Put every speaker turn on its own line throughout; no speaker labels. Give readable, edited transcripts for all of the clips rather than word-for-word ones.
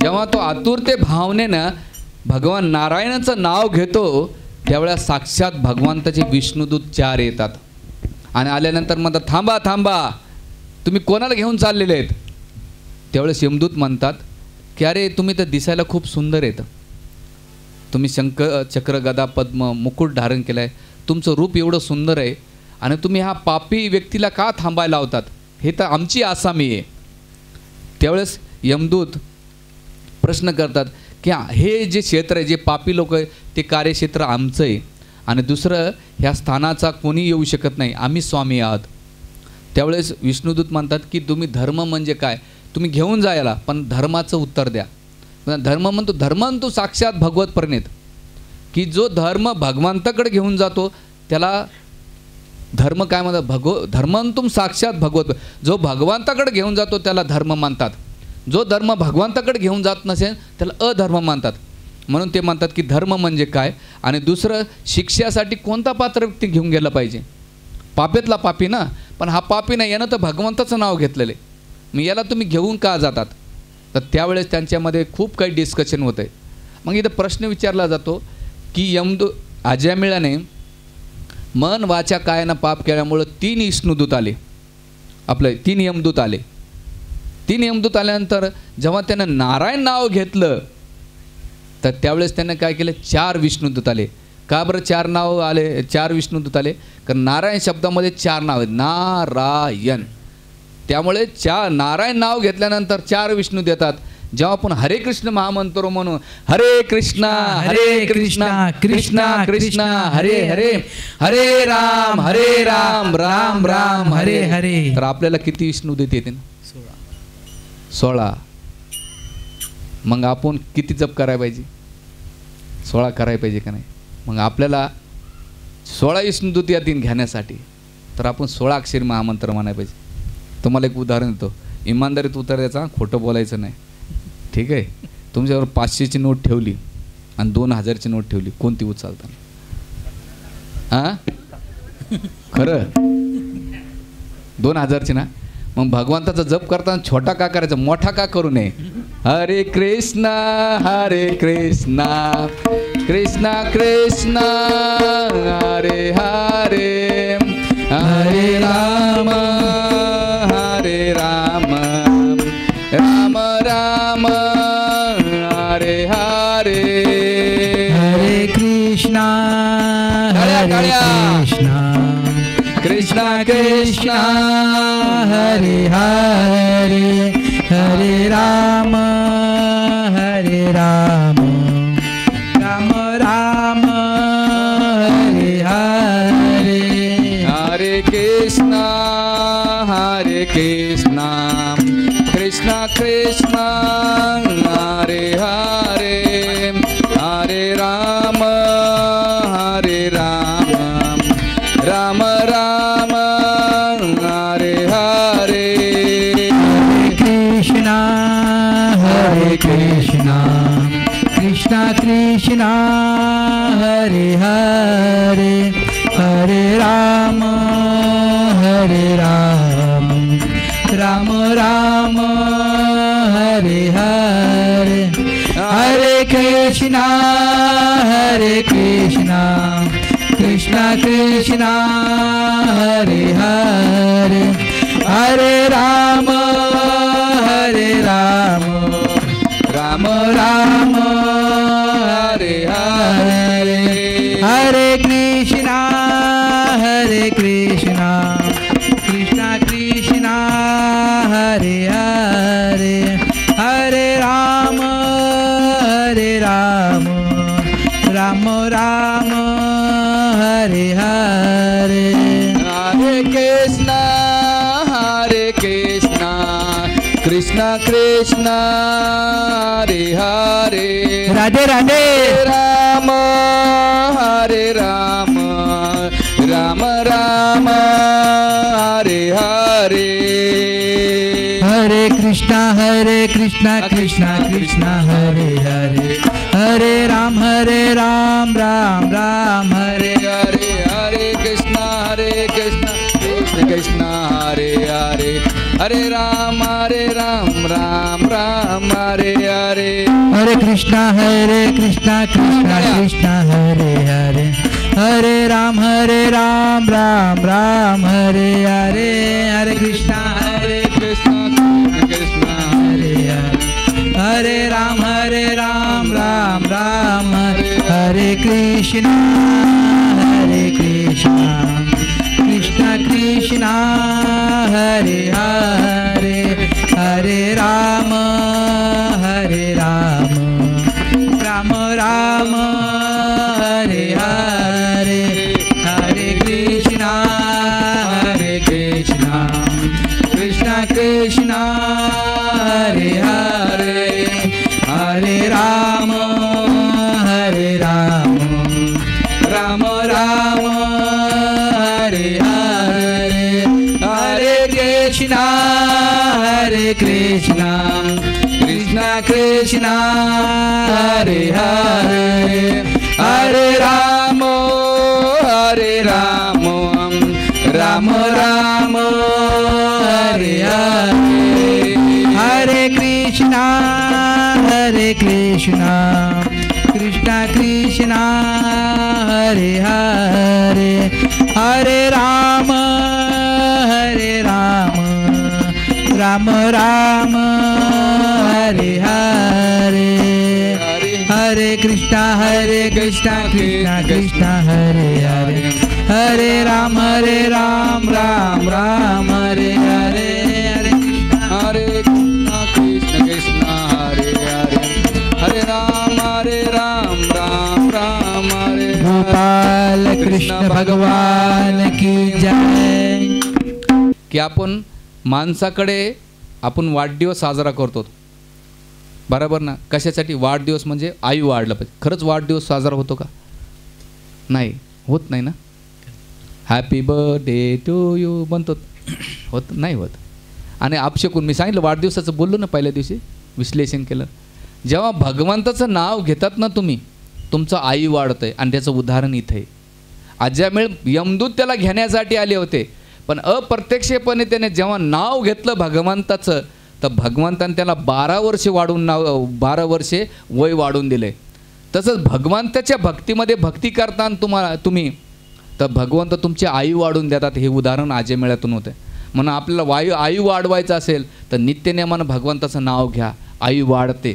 जेव्हा तो आतुरते भावनेनं भगवान नारायणाचं नाव घेतो त्यावेळेस साक्षात भगवंताचे विष्णुदूत 4 येतात आणि आल्यानंतर म्हणतात थांबा थांबा, तुम्ही कोणाला घेऊन चाललेले आहेत? त्यावेळेस यमदूत म्हणतात की अरे तुम्ही तर दिसायला खूप सुंदर आहेत, तुम्ही शंख चक्र गदा पद्म मुकुट धारण केलं आहे, तुमचं रूप एवढं सुंदर आहे आणि तुम्ही ह्या पापी व्यक्तीला का थांबायला लावतात? हे तर आमची आसामी आहे. त्यावेळेस यमदूत प्रश्न करतात की हे जे क्षेत्र आहे, जे पापी लोक आहे, ते कार्यक्षेत्र आमचं आहे आणि दुसरं ह्या स्थानाचा कोणी येऊ शकत नाही, आम्ही स्वामी आहात. त्यावेळेस विष्णुदूत म्हणतात की तुम्ही धर्म म्हणजे काय, तुम्ही घेऊन जायला, पण धर्माचं उत्तर द्या. धर्म म्हणतो, धर्म म्हणतो साक्षात भगवत प्रणित, की जो धर्म भगवंताकडे घेऊन जातो त्याला धर्म काय म्हणतात? धर्मंतुम साक्षात भगवत. जो भगवंताकडे घेऊन जातो त्याला धर्म मानतात, जो धर्म भगवंताकडे घेऊन जात नसेल त्याला अधर्म मानतात. म्हणून ते म्हणतात की धर्म म्हणजे काय आणि दुसरं शिक्षासाठी कोणता पात्र व्यक्ती घेऊन गेला पाहिजे? पापेतला पापी ना, पण हा पापी नाही, यानं तर भगवंताचं नाव घेतलेलं आहे, मग याला तुम्ही घेऊन का जातात? तर त्यावेळेस त्यांच्यामध्ये खूप काही डिस्कशन होतं आहे. मग इथं प्रश्न विचारला जातो की अजामिळाने मन वाचा कायानं पाप केल्यामुळं 3 विष्णुदूत आले, आपले 3 यमदूत आले. 3 यमदूत आल्यानंतर जेव्हा त्यानं नारायण नाव घेतलं तर त्यावेळेस त्यानं काय केलं? 4 विष्णुदूत आले. का बरं 4 नाव आले, 4 विष्णुदूत आले? कारण नारायण शब्दामध्ये 4 नाव आहेत, नारायण. त्यामुळे नारायण नाव घेतल्यानंतर 4 विष्णू देतात. जेव्हा आपण हरे कृष्ण महामंत्र म्हणून हरे कृष्णा कृष्णा कृष्णा हरे हरे, हरे राम राम राम हरे हरे, तर आपल्याला किती विष्णू देते? 16. मग आपण किती जप करायला पाहिजे? 16 करायला पाहिजे का नाही? मग आपल्याला 16 विष्णुदूत या दिन घेण्यासाठी तर आपण 16 अक्षरी महामंत्र म्हणायला पाहिजे. तुम्हाला एक उदाहरण देतो, इमानदारीत उत्तर द्यायचा, खोटं बोलायचं नाही, ठीक आहे? तुमच्यावर 500ची नोट ठेवली आणि 2000ची नोट ठेवली, कोणती उचलता? हां खरं 2000ची ना? मग भगवंताचा जप करताना छोटा का करायचा, मोठा का करू नये? हरे कृष्णा कृष्णा कृष्णा हरे हरे, हरे राम राम राम हरे हरे,
हरे कृष्णा
कृष्णा
कृष्णा हरे हरे, हरे राम राम राम हरे हरे,
हरे कृष्णा कृष्णा कृष्णा हरे हरे, हरे राम राम राम हरे हरे,
हरे कृष्णा कृष्णा कृष्णा हरे हरे, हरे राम राम राम हरे हरे, हरे कृष्णा कृष्णा कृष्णा हरे हरे, हरे राम राम राम हरे हरे, हरे कृष्णा कृष्णा कृष्णा हरे हरे, हरे राम राम राम हरे हरे,
हरे कृष्णा कृष्णा कृष्णा हरे हरे,
राधे राधे,
राम राम राम हरे हरे,
हरे कृष्णा कृष्णा कृष्णा हरे हरे, हरे राम राम राम हरे
हरे, हरे कृष्णा कृष्ण कृष्ण हरे हरे, हरे राम राम राम हरे हरे
हरे कृष्णा कृष्णा कृष्णा हरे हरे हरे राम राम राम हरे हरे हरे कृष्णा
कृष्णा कृष्णा
हरे हरे हरे राम राम राम हरे कृष्णा कृष्णा कृष्णा हरे हरे हरे राम राम राम हरे हरे हरे कृष्णा कृष्णा कृष्णा हरे हरे हरे राम राम राम हरे हरे हरे कृष्णा कृष्णा कृष्णा हरे हरे हरे राम राम राम हरे हरे हरे कृष्णा कृष्णा कृष्णा हरे हरे हरे राम राम राम हरे हरे हरे कृष्णा कृष्णा कृष्णा हरे हरे हरे राम राम हरे हरे
हरे कृष्णा कृष्णा हरे हरे हरे राम राम हरे
गोपाल कृष्ण भगवान की जय.
की आपण माणसाकडे आपण वाढदिवस साजरा करतो बरोबर ना. कशासाठी? वाढदिवस म्हणजे आयु वाढलं पाहिजे. खरंच वाढदिवस साजरा होतो का? नाही होत नाही ना. हॅपी बर्थडे टू यू म्हणतो होत नाही होत. आणि आपशकून मी सांगितलं वाढदिवसाचं बोललो ना पहिल्या दिवशी विश्लेषण केलं. जेव्हा भगवंताचं नाव घेतात ना तुम्ही तुमचं आयु वाढतं आहे. आणि त्याचं उदाहरण इथे आहे. अजामिळ यमदूत त्याला घेण्यासाठी आले होते पण अप्रत्यक्षपणे त्याने जेव्हा नाव घेतलं भगवंताचं तर भगवंताने त्याला 12 वर्षे वाढून 12 वर्षे वय वाढून दिले. तसंच भगवंताच्या भक्तीमध्ये भक्ती करताना तुम्ही तर भगवंत तुमची आयु वाढून देतात. हे उदाहरण अजामिळातून होतं. म्हणून आपल्याला आयु वाढवायचं असेल तर नित्यनेमानं भगवंताचं नाव घ्या. आयु वाढते.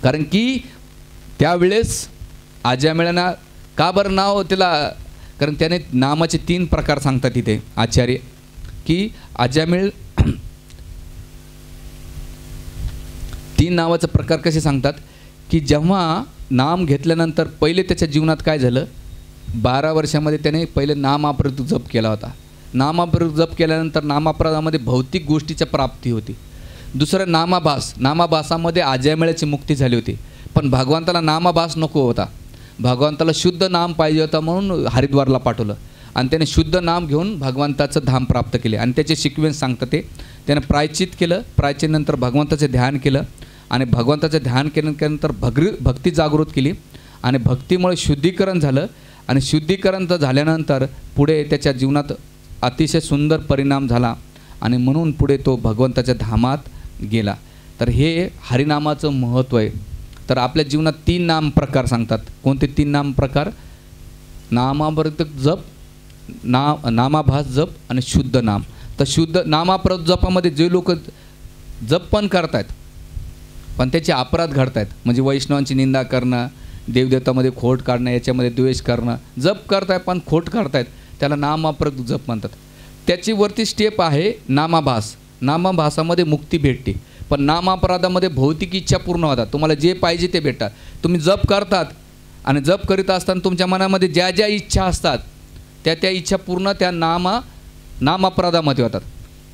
कारण की त्यावेळेस अजामिळानं का बरं नाव त्याला कारण त्याने नामाचे 3 प्रकार सांगतात इथे आचार्य की अजामिळ 3 नावाचे प्रकार कसे सांगतात की जेव्हा नाम घेतल्यानंतर पहिले त्याच्या जीवनात काय झालं 12 वर्षामध्ये त्याने पहिले नामाप्रत जप केला होता. नामाप्रत जप केल्यानंतर नामाप्रदामध्ये भौतिक गोष्टीची प्राप्ती होती. दुसरं नामाभासामध्ये अजामिळाची मुक्ती झाली होती. पण भगवंताला नामाभास नको होता. भगवंताला शुद्ध नाम पाहिजे होता म्हणून हरिद्वारला पाठवलं आणि त्याने शुद्ध नाम घेऊन भगवंताचं धाम प्राप्त केले. आणि त्याचे सिक्वेन्स सांगतं ते त्याने प्रायचित केलं. प्रायचितनंतर भगवंताचे ध्यान केलं आणि भगवंताचं ध्यान केल्यानंतर भक्ती जागृत केली आणि भक्तीमुळे शुद्धीकरण झालं. आणि शुद्धीकरण झाल्यानंतर पुढे त्याच्या जीवनात अतिशय सुंदर परिणाम झाला आणि म्हणून पुढे तो भगवंताच्या धामात गेला. तर हे हरिनामाचं महत्त्व आहे. तर आपल्या जीवनात 3 नाम प्रकार सांगतात. कोणते 3 नाम प्रकार? नामामृत जप, नामाभास जप आणि शुद्ध नाम. तर शुद्ध नामाप्रत जपामध्ये जे लोक जप पण करतायत पण त्याचे अपराध घडतायत म्हणजे वैष्णवांची निंदा करणं, देवदेवतामध्ये खोट काढणं, याच्यामध्ये द्वेष करणं, जप करतायत पण खोट काढतायत त्याला नामाप्रत जप म्हणतात. त्याची वरती स्टेप आहे नामाभास. नामाभासामध्ये मुक्ती भेटते पण नामापराधामध्ये भौतिक इच्छा पूर्ण होतात. तुम्हाला जे पाहिजे ते भेटतात. तुम्ही जप करतात आणि जप करीत असताना तुमच्या मनामध्ये ज्या ज्या इच्छा असतात त्या इच्छा पूर्ण त्या नामापराधामध्ये होतात.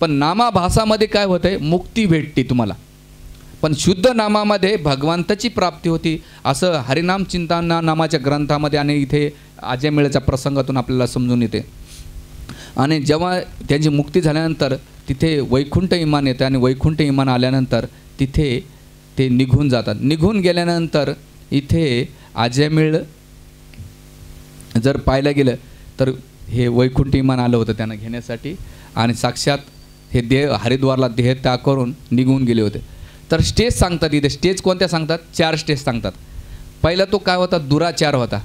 पण नामाभासामध्ये काय होतं आहे? मुक्ती भेटते तुम्हाला. पण शुद्ध नामामध्ये भगवंताची प्राप्ती होती असं हरिनाम चिंतन नामाच्या ग्रंथामध्ये आणि इथे अजामिळाच्या प्रसंगातून आपल्याला समजून येते. आणि जेव्हा त्यांची मुक्ती झाल्यानंतर तिथे वैकुंठ विमान येतं आणि वैकुंठ विमान आल्यानंतर तिथे ते निघून जातात. निघून गेल्यानंतर इथे अजामिळ जर पाहायला गेलं तर हे वैकुंठ विमान आलं होतं त्यांना घेण्यासाठी आणि साक्षात हे हरिद्वारला देहत्याग करून निघून गेले होते. तर स्टेज सांगतात इथे. स्टेज कोणत्या सांगतात? 4 स्टेज सांगतात. पहिला तो काय होता? दुराचार होता.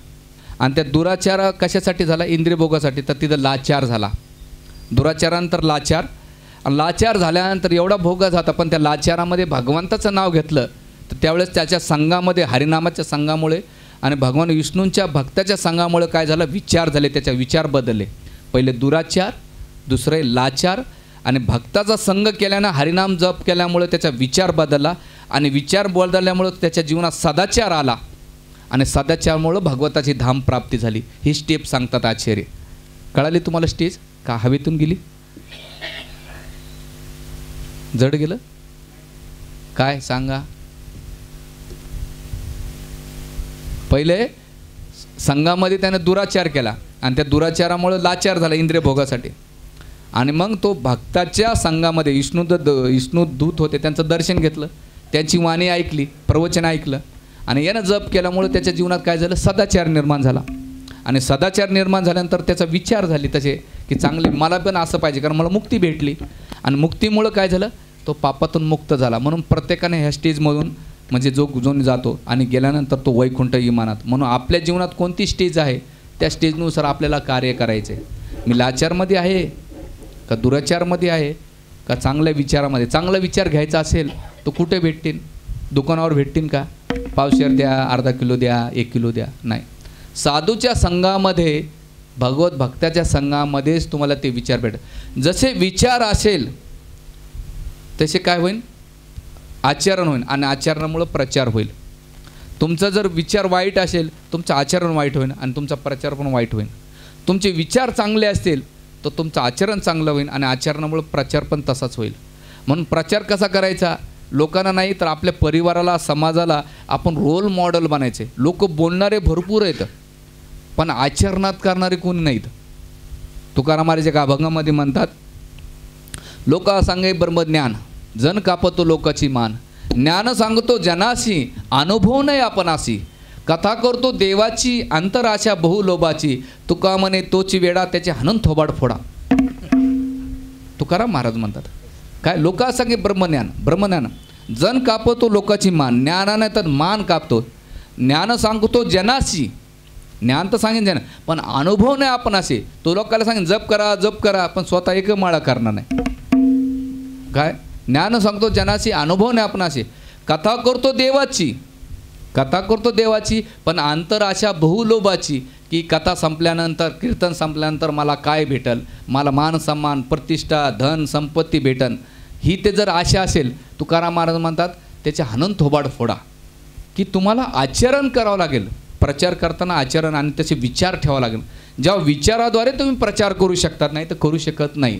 आणि त्या दुराचार कशासाठी झाला? इंद्रियभोगासाठी. तर तिथं लाचार झाला. दुराचारानंतर लाचार. आणि लाचार झाल्यानंतर एवढा भोग जाता, पण त्या लाचारामध्ये भगवंताचं नाव घेतलं तर त्यावेळेस त्याच्या संघामध्ये, हरिनामाच्या संघामुळे आणि भगवान विष्णूंच्या भक्ताच्या संघामुळे काय झालं? विचार झाले, त्याच्या विचार बदलले. पहिले दुराचार, दुसरे लाचार, आणि भक्ताचा संघ केल्यानं, हरिनाम जप केल्यामुळे त्याचा विचार बदलला. आणि विचार बदलल्यामुळं त्याच्या जीवनात सदाचार आला. आणि सदाचारमुळं भगवताची धाम प्राप्ती झाली. ही स्टेप सांगतात आचार्य. कळाली तुम्हाला स्टेज? का हवेतून गेली? जड गेलं काय? सांगा. पहिले संघामध्ये त्याने दुराचार केला आणि त्या दुराचारामुळे लाचार झाला इंद्रिय भोगासाठी. आणि मग तो भक्ताच्या संघामध्ये विष्णुदूत होते, त्यांचं दर्शन घेतलं, त्यांची वाणी ऐकली, प्रवचन ऐकलं, आणि यानं जप केल्यामुळे त्याच्या जीवनात काय झालं? सदाचार निर्माण झाला. आणि सदाचार निर्माण झाल्यानंतर त्याचा विचार झाले तसे की चांगले मला पण असं पाहिजे, कारण मला मुक्ती भेटली. आणि मुक्तीमुळं काय झालं? तो पापातून मुक्त झाला. म्हणून प्रत्येकाने ह्या स्टेजमधून म्हणजे जो जातो आणि गेल्यानंतर तो वैकुंठ विमानात. म्हणून आपल्या जीवनात कोणती स्टेज आहे त्या स्टेजनुसार आपल्याला कार्य करायचे. मी लाचारमध्ये आहे का दुराचारमध्ये आहे का चांगल्या विचारामध्ये? चांगला विचार घ्यायचा असेल तो कुठे भेटतील? दुकानावर भेटतील का? पावशेर द्या, अर्धा किलो द्या, 1 किलो द्या? नाही. साधूच्या संघामध्ये, भगवत भक्ताच्या संघामध्येच तुम्हाला ते विचार भेटतात. जसे विचार असेल तसे काय होईल? आचरण होईल. आणि आचरणामुळं प्रचार होईल. तुमचा जर विचार वाईट असेल तुमचं आचरण वाईट होईल आणि तुमचा प्रचार पण वाईट होईल. तुमचे विचार चांगले असतील तर तुमचं आचरण चांगलं होईल आणि आचरणामुळं प्रचार पण तसाच होईल. म्हणून प्रचार कसा करायचा? लोकांना नाही तर आपल्या परिवाराला, समाजाला आपण रोल मॉडेल बनायचे. लोक बोलणारे भरपूर आहेत पण आचरणात करणारे कोणी नाहीत. तुकाराम महाराजांच्या अभंगामध्ये म्हणतात, लोका सांगे ब्रह्मज्ञान, जन कापतो लोकाची मान, ज्ञान सांगतो जनासी, अनुभव नाही आपणासी, कथा करतो देवाची, अंतराशा बहुलोभाची, तुका म्हणे तोची वेडा, त्याचे हनन थोबाड फोडा. तुकाराम महाराज म्हणतात काय? लोका सांगे ब्रह्मज्ञान, ब्रह्मज्ञान जन कापतो लोकाची मान, ज्ञानाने तर मान कापतो. ज्ञान सांगतो जनाशी, ज्ञान तर सांगेन जन, पण अनुभव नाही आपणाशी. तो लोकांना सांगेन जप करा जप करा, पण स्वतः एक माळा करणार नाही. काय? ज्ञान सांगतो जनाशी, अनुभव नाही आपणाशी, कथा करतो देवाची, कथा करतो देवाची, पण अंतराशा बहुलोभाची, की कथा संपल्यानंतर, कीर्तन संपल्यानंतर मला काय भेटल? मला मान सन्मान, प्रतिष्ठा, धन, संपत्ती भेटन, ही ते जर आशा असेल, तुकाराम महाराज म्हणतात त्याचे हनन थोबाड फोडा. की तुम्हाला आचरण करावं लागेल. प्रचार करताना आचरण आणि त्याचे विचार ठेवावं लागेल. जेव्हा विचाराद्वारे तुम्ही प्रचार करू शकतात, नाही तर करू शकत नाही.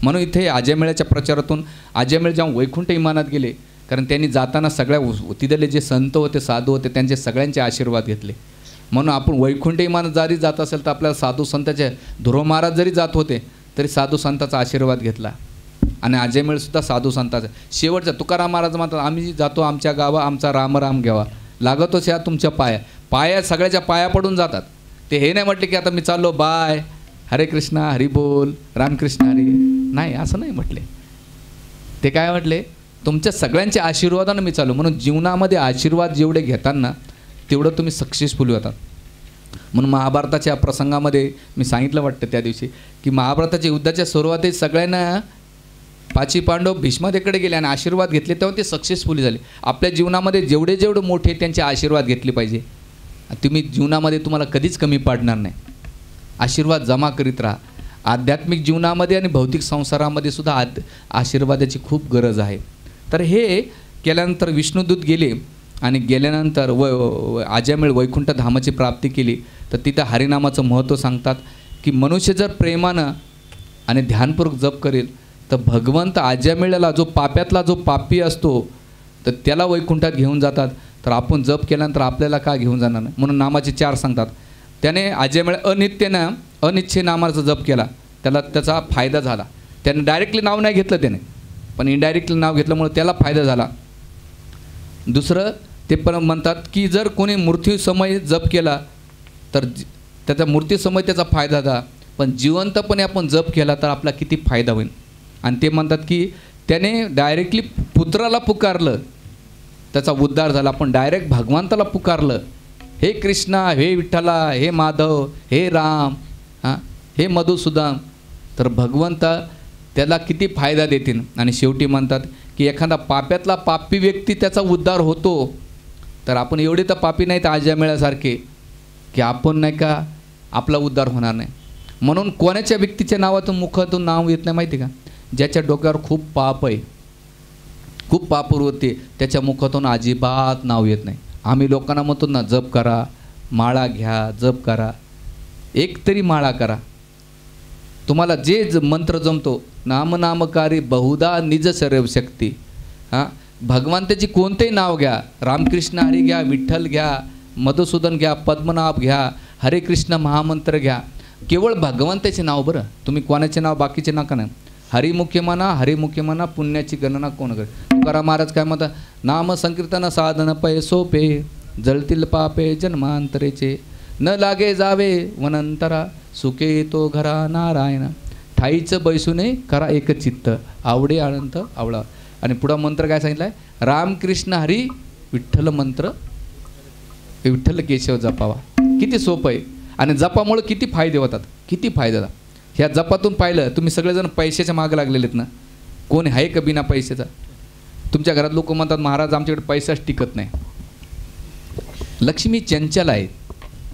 म्हणून इथे आजमेळ्याच्या प्रचारातून आजमेळ जेव्हा वैकुंठ विमानात गेले, कारण त्यांनी जाताना सगळ्या तिथले जे संत होते, साधू होते, त्यांचे सगळ्यांचे आशीर्वाद घेतले. म्हणून आपण वैकुंठ विमानात जरी जात असेल तर आपल्याला साधू संताचे, ध्रुव महाराज जरी जात होते तरी साधू संताचा आशीर्वाद घेतला. आणि आजमेळसुद्धा साधू संताचा. शेवटचा तुकाराम महाराज म्हणतात, आम्ही जातो आमच्या गावा, आमचा राम घ्यावा, लागतोच या तुमच्या पाया सगळ्याच्या पाया पडून जातात. ते हे नाही म्हटले की आता मी चाललो बाय, हरे कृष्णा, हरी बोल, रामकृष्ण हरी, नाही असं नाही म्हटले. ते काय म्हटले? तुमच्या सगळ्यांच्या आशीर्वादानं मी चालू. म्हणून जीवनामध्ये आशीर्वाद जेवढे घेताना तेवढं तुम्ही सक्सेसफुल होतात. म्हणून महाभारताच्या प्रसंगामध्ये मी सांगितलं वाटतं त्या दिवशी की महाभारताच्या युद्धाच्या सुरुवातीत सगळ्यांना 5 पांडव भीष्मादेकडे गेले आणि आशीर्वाद घेतले, तेव्हा ते सक्सेसफुल झाले. आपल्या जीवनामध्ये जेवढे मोठे त्यांचे आशीर्वाद घेतले पाहिजे. तुम्ही जीवनामध्ये तुम्हाला कधीच कमी पाडणार नाही. आशीर्वाद जमा करीत राहा. आध्यात्मिक जीवनामध्ये आणि भौतिक संसारामध्ये सुद्धा आशीर्वादाची खूप गरज आहे. तर हे केल्यानंतर विष्णुदूत गेले आणि गेल्यानंतर आजमेळ वैकुंठ धामाची प्राप्ती केली. तर तिथं हरिनामाचं महत्त्व सांगतात की मनुष्य जर प्रेमानं आणि ध्यानपूर्वक जप करेल तर भगवंत आजमेळला, जो पाप्यातला जो पापी असतो तर त्याला वैकुंठात घेऊन जातात. तर आपण जप केल्यानंतर आपल्याला का घेऊन जाणार नाही? म्हणून नामाचे 4 सांगतात. त्याने आजमेळ अनिच्छे नामाचा जप केला, त्याचा फायदा झाला. त्याने डायरेक्टली नाव नाही घेतलं त्याने, पण इनडायरेक्टली नाव घेतल्यामुळे त्याला फायदा झाला. दुसरं ते पण म्हणतात की जर कोणी मृत्यूसमय जप केला तर त्याचा मृत्यूसमय त्याचा फायदा झाला, पण जिवंतपणे आपण जप केला तर आपला किती फायदा होईल. आणि ते म्हणतात की त्याने डायरेक्टली पुत्राला पुकारलं, त्याचा उद्धार झाला. पण डायरेक्ट भगवंताला पुकारलं, हे कृष्णा, हे विठ्ठला, हे माधव, हे राम, हां, हे मधुसूदन, तर भगवंत त्याला किती फायदा देतील. आणि शेवटी म्हणतात की एखादा पाप्यातला पापी व्यक्ती त्याचा उद्धार होतो, तर आपण एवढे तर पापी नाहीत आज्या मेळ्यासारखे की आपण नाही का आपला उद्धार होणार नाही. म्हणून कोणाच्या व्यक्तीच्या नावातून मुखातून नाव येत नाही माहिती का? ज्याच्या डोक्यावर खूप पाप आहे, खूप पापप्रवृत्ती, त्याच्या मुखातून अजिबात नाव येत नाही. आम्ही लोकांना म्हणतो ना, जप करा, माळा घ्या, जप करा, एक तरी माळा करा, तुम्हाला जे मंत्र जमतो, नामनामकारी बहुधा निज सर्व शक्ती. हां, भगवंताची कोणतेही नाव घ्या, रामकृष्ण हरी घ्या, विठ्ठल घ्या, मधुसूदन घ्या, पद्मनाभ घ्या, हरे कृष्ण महामंत्र घ्या, केवळ भगवंताचे नाव. बरं, तुम्ही कोणाचे नाव बाकीचे नका ना. हरिमुखे म्हणा, हरिमुखे म्हणा, पुण्याची गणना कोण करे. तुकाराम महाराज काय म्हणतात, नाम संकीर्तन साधन पै सोपे, जळतील पापे जन्मांतरेचे, न लागे जावे वनंतरा, सुखे तो घरा नारायण, ठाईचं बैसूने करा एक चित्त, आवडे अनंत आवळा. आणि पुढं मंत्र काय सांगितलं आहे, रामकृष्ण हरी विठ्ठल मंत्र, विठ्ठल केशव जपावा. किती सोपं आहे. आणि जपामुळे किती फायदे होतात, किती फायदे होतात. ह्या जपातून पाहिलं, तुम्ही सगळेजण पैशाच्या मागं लागलेले आहेत ना, कोण आहे का बिना पैशाचा? तुमच्या घरात लोक म्हणतात, महाराज आमच्याकडे पैसाच टिकत नाही. लक्ष्मी चंचल आहे,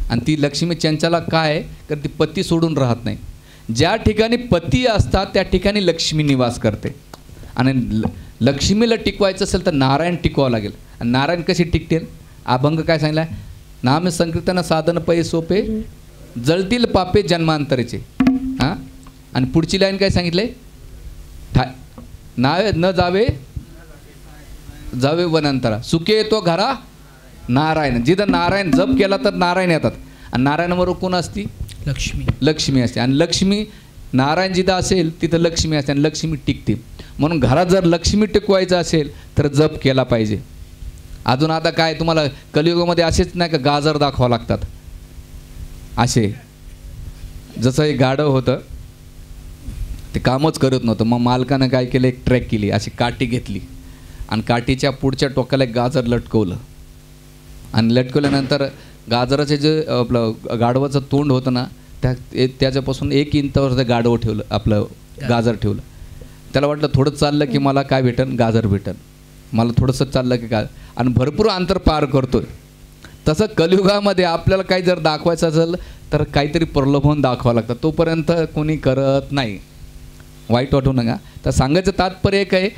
आणि ती लक्ष्मी चंचला काय आहे, तर ती पती सोडून राहत नाही. ज्या ठिकाणी पती असतात त्या ठिकाणी लक्ष्मी निवास करते. आणि लक्ष्मीला टिकवायचं असेल तर नारायण टिकवावं लागेल. आणि नारायण कशी टिकतील? अभंग काय सांगितलं आहे, नाम संकीर्तन साधन पै सोपे, जळतील पापे जन्मांतरेचे. हां, आणि पुढची लाईन काय सांगितले, नावे न जावे जावे वनंतरा, सुखे येतो घरा नारायण. जिथं नारायण जप केला तर नारायण येतात. आणि नारायणाबरोबर कोण असती?
लक्ष्मी.
लक्ष्मी असते. आणि लक्ष्मी, नारायण जिथं असेल तिथं लक्ष्मी असते, आणि लक्ष्मी टिकते. म्हणून घरात जर लक्ष्मी टिकवायचं असेल तर जप केला पाहिजे. अजून आता काय तुम्हाला कलियुगामध्ये असेच नाही का गाजर दाखवावं लागतात असे. जसं एक गाढव होतं, ते कामच करत नव्हतं. मग मालकानं काय केलं, एक ट्रॅक केली, अशी काठी घेतली आणि काठीच्या पुढच्या टोकाला एक गाजर लटकवलं. आणि लटकवल्यानंतर गाजराचे जे आपलं गाढवाचं तोंड होतं ना, त्याच्यापासून 1 इंचावर ते गाढव ठेवलं, आपलं गाजर ठेवलं. त्याला वाटलं थोडं चाललं की मला काय भेटन, गाजर भेटन, मला थोडंसं चाललं की काय, आणि भरपूर अंतर पार करतोय. तसं कलियुगामध्ये आपल्याला काही जर दाखवायचं असेल तर काहीतरी प्रलोभन दाखवावं लागतं. तोपर्यंत कोणी करत नाही, वाईट वाटू नका. तर सांगायचं तात्पर्य एक आहे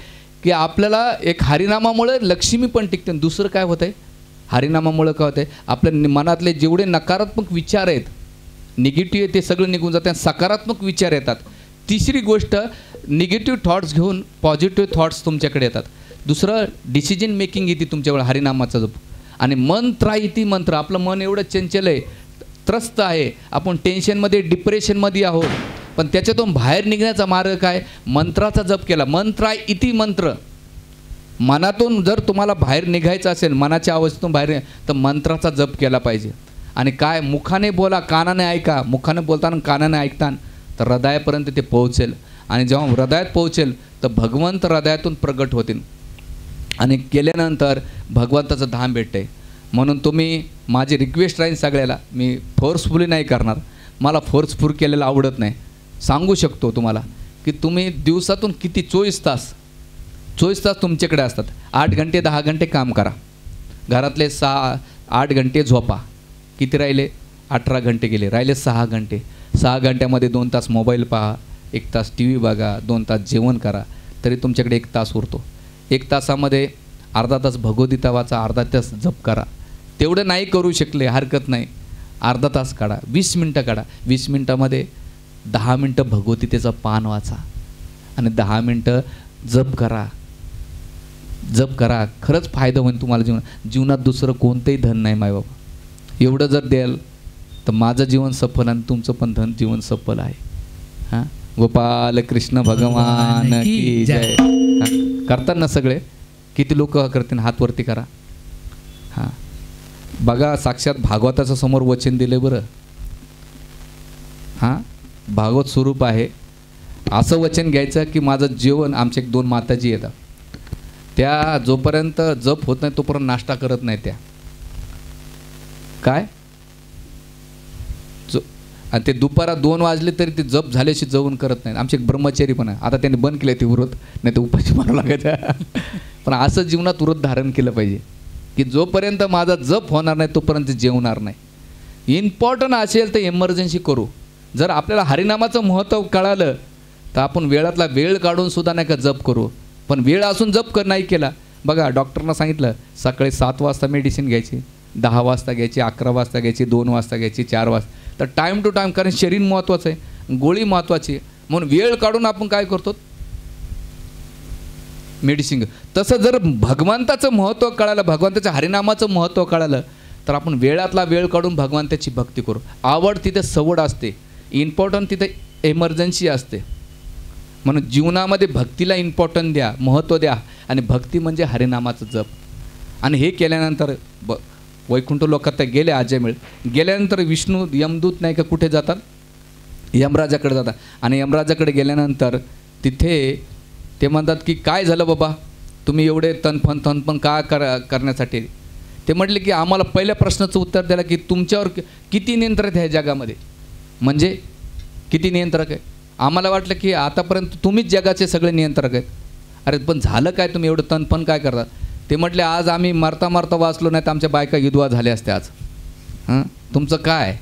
की आपल्याला एक हरिनामामुळे लक्ष्मी पण टिकते. दुसरं काय होतं आहे, हरिनामामुळे काय होतं आहे, आपल्या मनातले जेवढे नकारात्मक विचार आहेत, निगेटिव्ह आहे, ते सगळं निघून जाते, सकारात्मक विचार येतात. तिसरी गोष्ट, निगेटिव्ह थॉट्स घेऊन पॉझिटिव्ह थॉट्स तुमच्याकडे येतात. दुसरं, डिसिजन मेकिंग येते तुमच्याकडे हरिनामाचा जप. आणि मन त्रायती मंत्र, आपलं मन एवढं चंचल आहे, त्रस्त आहे, आपण टेन्शनमध्ये, डिप्रेशनमध्ये आहोत, पण त्याच्यातून बाहेर निघण्याचा मार्ग काय, मंत्राचा जप केला. मंत्रा इति मंत्र. मनातून जर तुम्हाला बाहेर निघायचं असेल, मनाच्या अवस्थेतून बाहेर, तर मंत्राचा जप केला पाहिजे. आणि काय, मुखाने बोला, कानाने ऐका. मुखाने बोलताना, कानाने ऐकताना, तर हृदयापर्यंत ते पोहोचेल. आणि जेव्हा हृदयात पोहोचेल तर भगवंत हृदयातून प्रगट होतील. आणि केल्यानंतर भगवंताचं धाम भेटते. म्हणून तुम्ही, माझी रिक्वेस्ट राहील सगळ्याला, मी फोर्सफुली नाही करणार, मला फोर्सफुल केलेलं आवडत नाही. सांगू शकतो तुम्हाला की तुम्ही दिवसातून किती 24 तास तुमच्याकडे असतात. 8 घंटे 10 घंटे काम करा, घरातले 6-8 घंटे झोपा. किती राहिले, 18 घंटे गेले, राहिले 6 घंटे. 6 घंट्यामध्ये 2 तास मोबाईल पहा, 1 तास टी व्ही बघा, 2 तास जेवण करा, तरी तुमच्याकडे 1 तास उरतो. 1 तासामध्ये अर्धा तास भगवद्गीता वाचा, अर्धा तास जप करा. तेवढं नाही करू शकले हरकत नाही, अर्धा तास काढा, 20 मिनटं काढा. 20 मिनटामध्ये 10 मिनटं भगवद्गीतेचं पान वाचा आणि 10 मिनटं जप करा. जप करा, खरंच फायदा होईल तुम्हाला. जीवनात दुसरं कोणतंही धन नाही मायबाबा. एवढं जर द्याल तर माझं जीवन सफल आणि तुमचं पण धन जीवन सफल आहे. हां, गोपाल कृष्ण भगवान की जय. करतात ना सगळे? किती लोक करतील? हात वरती करा. हां, बघा, साक्षात भागवताचं समोर वचन दिले बरं. हां, भागवत स्वरूप आहे. असं वचन घ्यायचं की माझं जेवण, आमच्या एक 2 माताजी येतात, त्या जोपर्यंत जप होत नाही तोपर्यंत नाश्ता करत नाही त्या. काय आणि ते दुपारा 2 वाजले तरी ते जप झाल्याशी जेवण करत नाहीत. आमचे एक ब्रह्मचारी पण आहे, आता त्यांनी बंद केलं ते व्रत, नाही तर उपाशी मारू लागायचं. पण असं जीवनात व्रत धारण केलं पाहिजे की जोपर्यंत माझा जप होणार नाही तोपर्यंत जेवणार नाही. इम्पॉर्टंट असेल तर इमर्जन्सी करू. जर आपल्याला हरिनामाचं महत्त्व कळालं तर आपण वेळातला वेळ काढून सुद्धा नाही का जप करू. पण वेळ असून जप नाही केला. बघा डॉक्टरनं सांगितलं सकाळी 7 वाजता मेडिसिन घ्यायची, 10 वाजता घ्यायची, 11 वाजता घ्यायची, 2 वाजता घ्यायची, 4 वाजता. तर टाईम टू टाईम, कारण शरीर महत्त्वाचं आहे, गोळी महत्त्वाची आहे. म्हणून वेळ काढून आपण काय करतो मेडिसिन. तसं जर भगवंताचं महत्त्व कळालं, भगवंताच्या हरिनामाचं महत्त्व कळालं तर आपण वेळातला वेळ काढून भगवंताची भक्ती करू. आवड तिथे सवड असते, इम्पॉर्टंट तिथे एमर्जन्सी असते. म्हणून जीवनामध्ये भक्तीला इम्पॉर्टंट द्या, महत्त्व द्या. आणि भक्ती म्हणजे हरिनामाचं जप. आणि हे केल्यानंतर वैकुंठ लोकात गेले, अजयमेळ गेल्यानंतर विष्णू यमदूत नाही का कुठे जातात, यमराजाकडे जातात. आणि यमराजाकडे गेल्यानंतर तिथे ते म्हणतात की काय झालं बाबा, तुम्ही एवढे तनफन का करण्यासाठी. ते म्हटले की आम्हाला पहिल्या प्रश्नाचं उत्तर द्यायला की तुमच्यावर किती नियंत्रक आहे जगामध्ये, म्हणजे किती नियंत्रक आहे. आम्हाला वाटलं की आतापर्यंत तुम्हीच जगाचे सगळे नियंत्रक आहेत. अरे पण झालं काय, तुम्ही एवढं तनफन काय करतात. ते म्हटले आज आम्ही मरता मरता वाचलो नाही तर आमच्या बायका विधवा झाल्या असत्या आज. तुमचं काय,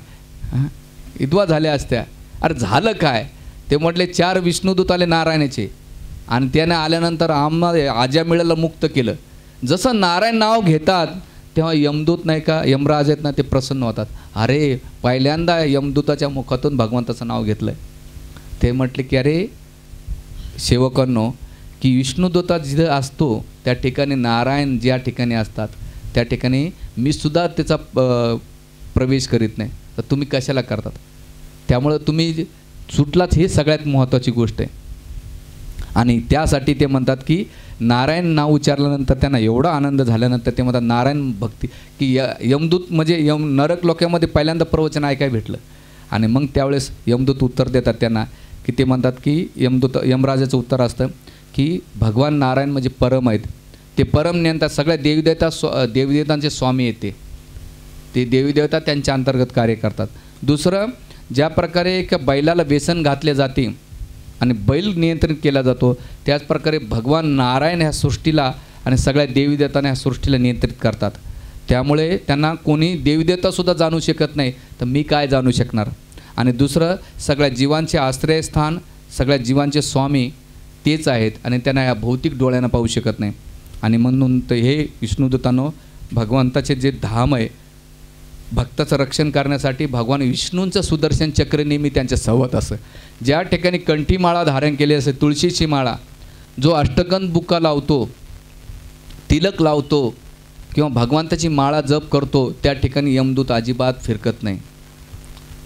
विधवा झाल्या असत्या. अरे झालं काय. ते म्हटले 4 विष्णुदूत आले नारायणाचे आणि त्याने आल्यानंतर आम्हाला अजयमेळाला मुक्त केलं. जसं नारायण नाव घेतात तेव्हा यमदूत नाही का, यमराज आहेत ना, ते प्रसन्न होतात. अरे पहिल्यांदा यमदूताच्या मुखातून भगवंताचं नाव घेतलं. ते म्हटले की अरे सेवकांनो, की विष्णुदूता जिथं असतो त्या ठिकाणी नारायण ज्या ठिकाणी असतात त्या ठिकाणी मी सुद्धा त्याचा प्रवेश करीत नाही, तर तुम्ही कशाला करतात. त्यामुळं तुम्ही सुटलाच, हे सगळ्यात महत्त्वाची गोष्ट आहे. आणि त्यासाठी ते म्हणतात की नारायण नाव उच्चारल्यानंतर त्यांना एवढा आनंद झाल्यानंतर ते म्हणतात नारायण भक्ती, की यमदूत म्हणजे नरक लोकांमध्ये पहिल्यांदा प्रवचन ऐकाय भेटलं. आणि मग त्यावेळेस यमदूत उत्तर देतात त्यांना, की ते म्हणतात की यमराजाचं उत्तर असतं की भगवान नारायण म्हणजे परम आहेत. ते परम नियंत्रण, सगळ्या देवीदेवतांचे स्वामी येते, ते देवीदेवता त्यांच्या अंतर्गत कार्य करतात. दुसरं, ज्या प्रकारे एका बैलाला व्यसन घातले जाते आणि बैल नियंत्रित केला जातो, त्याच प्रकारे भगवान नारायण ह्या सृष्टीला आणि सगळ्या देवीदेवतांना ह्या सृष्टीला नियंत्रित करतात. त्यामुळे त्यांना कोणी देवीदेवतासुद्धा जाणू शकत नाही, तर मी काय जाणू शकणार. आणि दुसरं, सगळ्या जीवांचे आश्रयस्थान, सगळ्या जीवांचे स्वामी तेच आहेत आणि त्यांना या भौतिक डोळ्यानं पाहू शकत नाही. आणि म्हणून तर हे विष्णुदूतांनो, भगवंताचे जे धाम आहे, भक्ताचं रक्षण करण्यासाठी भगवान विष्णूंचं सुदर्शन चक्र नेहमी त्यांच्या सोबत असं. ज्या ठिकाणी कंठीमाळा धारण केली असे, तुळशीची माळा, जो अष्टगंध बुक्का लावतो, तिलक लावतो किंवा भगवंताची माळा जप करतो, त्या ठिकाणी यमदूत अजिबात फिरकत नाही.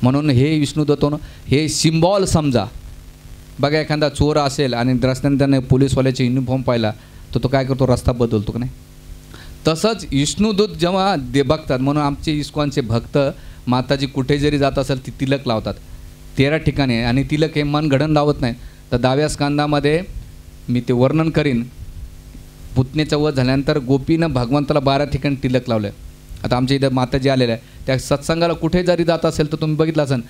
म्हणून हे विष्णुदूतांनो, हे सिम्बॉल समजा. बघा एखादा चोर असेल आणि रस्त्याने त्याने पोलीसवाल्याचे युनिफॉर्म पाहिला तर तो काय करतो, रस्ता बदलतो का नाही. तसंच विष्णुदूत जेव्हा बघतात, म्हणून आमचे इस्कॉनचे भक्त माताजी कुठे जरी जात असेल ती तिलक लावतात 13 ठिकाणी. आणि तिलक हे मन घडण लावत नाही. तर 10व्या स्कंदामध्ये मी ते वर्णन करीन. पुतनेचा वध झाल्यानंतर गोपीनं भगवंताला 12 ठिकाणी तिलक लावलं. आता आमच्या इथं माताजी आलेल्या आहे, त्या सत्संगाला कुठे जरी जात असेल तर तुम्ही बघितलं असेल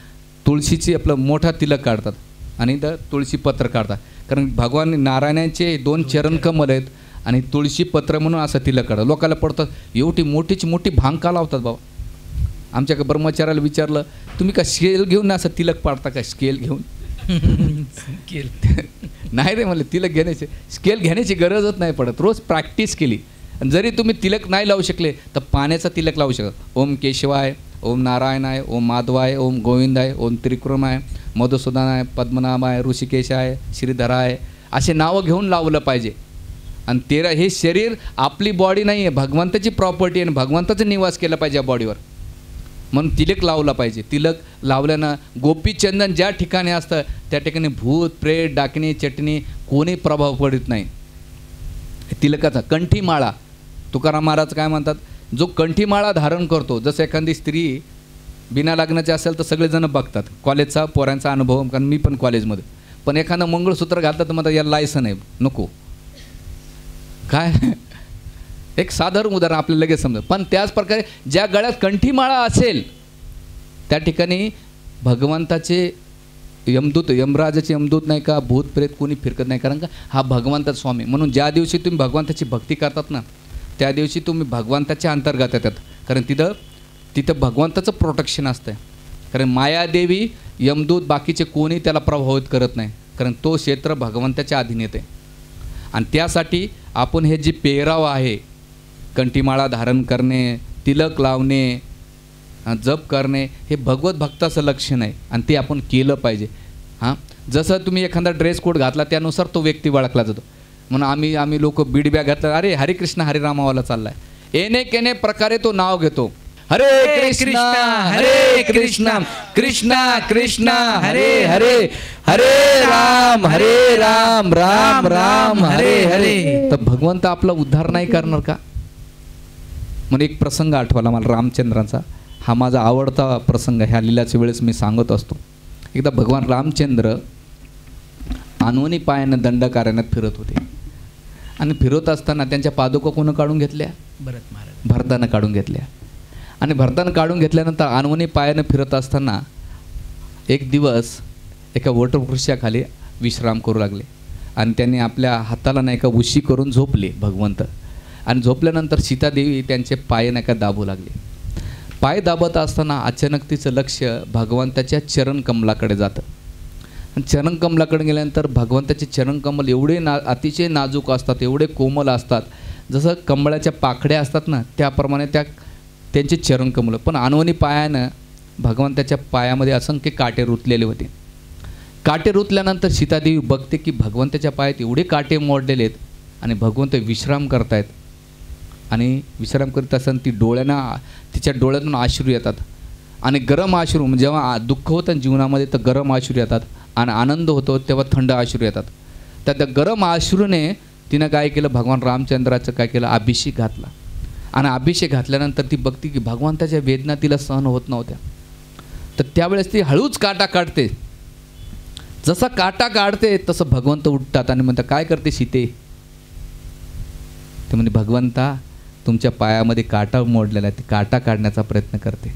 तुळशीची आपलं मोठा तिलक काढतात आणि इथं तुळशी पत्र काढतात. कारण भगवान नारायणाचे 2 चरणकमल आहेत आणि तुळशी पत्र म्हणून असं तिलक काढतात. लोकांना पडतं एवढी मोठीची मोठी भांग का लावतात बाबा. आमच्या ब्रह्मचार्याला विचारलं, तुम्ही का स्केल घेऊन असं तिलक पाडता का, स्केल घेऊन. स्केल नाही रे म्हणले, तिलक घेण्याचे स्केल घेण्याची गरजच नाही पडत. रोज प्रॅक्टिस केली. जरी तुम्ही तिलक नाही लावू शकले तर पाण्याचा तिलक लावू शकता. ओम केशवाय, ओम नारायणाय, ओम माधवाय, ओम गोविंदाय, ओम त्रिक्रमाय, मधुसूदनाय, पद्मनाभाय, ऋषिकेशाय, श्रीधराय असे नावं घेऊन लावलं पाहिजे. आणि 13 हे शरीर आपली बॉडी नाही आहे, भगवंताची प्रॉपर्टी आहे आणि भगवंताचा निवास केला पाहिजे या बॉडीवर. म्हणून तिलक लावला पाहिजे. तिलक लावल्यानं गोपीचंदन ज्या ठिकाणी असतं त्या ठिकाणी भूत प्रेत डाकणी चटणी कोणी प्रभाव पडत नाही. तिलकाचा कंठीमाळा, तुकाराम महाराज काय म्हणतात, जो कंठीमाळा धारण करतो, जसं एखादी स्त्री बिना लग्नाची असेल तर सगळेजण बघतात. कॉलेजचा पोरांचा अनुभव, कारण मी पण कॉलेजमध्ये पण एखादं मंगळसूत्र घालतं तर म्हणतात याला लायसन आहे, नको. काय एक साधारण उदाहरण आपल्याला लगेच समजतं. पण त्याच प्रकारे ज्या गळ्यात कंठीमाळा असेल त्या ठिकाणी भगवंताचे यमदूत, यमराजाचे यमदूत नाही का, भूत प्रेत कोणी फिरकत नाही, कारण का हा भगवंताचा स्वामी. म्हणून ज्या दिवशी तुम्ही भगवंताची भक्ती करतात ना त्या दिवशी तुम्ही भगवंताच्या अंतर्गत येतात, कारण तिथं भगवंताचं प्रोटेक्शन असतं. कारण मायादेवी, यमदूत, बाकीचे कोणी त्याला प्रभावित करत नाही, कारण तो क्षेत्र भगवंताच्या अधीन येते. आणि त्यासाठी आपण हे जे पेहराव आहे, कंठीमाळा धारण करणे, तिलक लावणे, जप करणे, हे भगवत भक्ताचं लक्षण आहे आणि ते आपण केलं पाहिजे. हां, जसं तुम्ही एखादा ड्रेस कोड घातला त्यानुसार तो व्यक्ती ओळखला जातो. म्हणून आम्ही लोक बीड बॅग घातलं, अरे हरे कृष्ण हरे रामावाला चाललाय, येणे केने प्रकारे तो नाव घेतो, हरे कृष्ण हरे कृष्ण कृष्ण कृष्ण हरे हरे, हरे राम राम राम हरे हरे. तर भगवंत आपला उद्धार नाही करणार का? म्हणून एक प्रसंग आठवला मला रामचंद्राचा. हा माझा आवडता प्रसंग, ह्या लीलाच्या वेळेस मी सांगत असतो. एकदा भगवान रामचंद्र अनवनी पायानं दंडकारण्यात फिरत होते आणि फिरत असताना त्यांच्या पादुका कोण काढून घेतल्या? भरतानं काढून घेतल्या. आणि भरतानं काढून घेतल्यानंतर अनवनी पायानं फिरत असताना एक दिवस एका वटवृक्षाखाली विश्राम करू लागले आणि त्यांनी आपल्या हाताला नाही का उशी करून झोपले भगवंत. आणि झोपल्यानंतर सीतादेवी त्यांचे पाय नाही का दाबू लागले. पाय दाबत असताना अचानक तिचं लक्ष भगवंताच्या चरणकमलाकडे जातं. आणि चरणकमलाकडे गेल्यानंतर भगवंताचे चरणकमल एवढे अतिशय नाजूक असतात, एवढे कोमल असतात, जसं कमळाच्या पाकड्या असतात ना त्याप्रमाणे त्यांचे चरणकमल. पण अनवनी पायानं भगवंताच्या पायामध्ये असंख्य काटे रुतलेले होते. काटे रुतल्यानंतर सीतादेवी बघते की भगवंताच्या पायात एवढे काटे मोडलेले आहेत आणि भगवंत विश्राम करतायत. आणि विश्राम करीत असताना तिच्या डोळ्यातून अश्रू येतात. आणि गरम अश्रू, जेव्हा दुःख होतं जीवनामध्ये तर गरम अश्रू येतात आणि आनंद होतो तेव्हा थंड अश्रू येतात. तर त्या गरम अश्रूने तिनं काय केलं, भगवान रामचंद्राचं काय केलं, अभिषेक घातला. आणि अभिषेक घातल्यानंतर ती बघते की भगवंताच्या वेदना तिला सहन होत नव्हत्या. तर त्यावेळेस ती हळूच काटा काढते. जसा काटा काढते तसं भगवंत उठतात आणि म्हणतात, काय करते सीते? ते म्हणजे भगवंता तुमच्या पायामध्ये काटा मोडलेला आहे, ते काटा काढण्याचा प्रयत्न करते.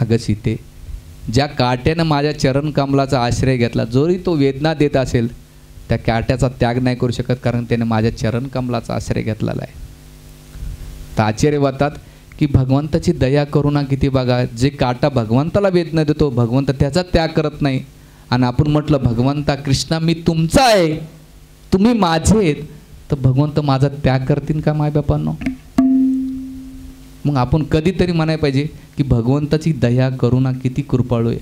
अगं सीते, ज्या काट्यानं माझ्या चरणकमलाचा आश्रय घेतला, जरी तो वेदना देत असेल त्या काट्याचा त्याग नाही करू शकत, कारण त्याने माझ्या चरणकमलाचा आश्रय घेतलेला आहे. तर आचार्य म्हणतात की भगवंताची दया करुणा किती बघा. जे काटा भगवंताला वेदना देतो भगवंत त्याचा त्याग करत नाही. आणि आपण म्हटलं भगवंता कृष्णा मी तुमचा आहे, तुम्ही माझे आहेत, तर भगवंत माझा त्याग करतील का मायबापांनो? मग आपण कधीतरी म्हणायला पाहिजे की भगवंताची दया करुणा किती कृपाळू आहे.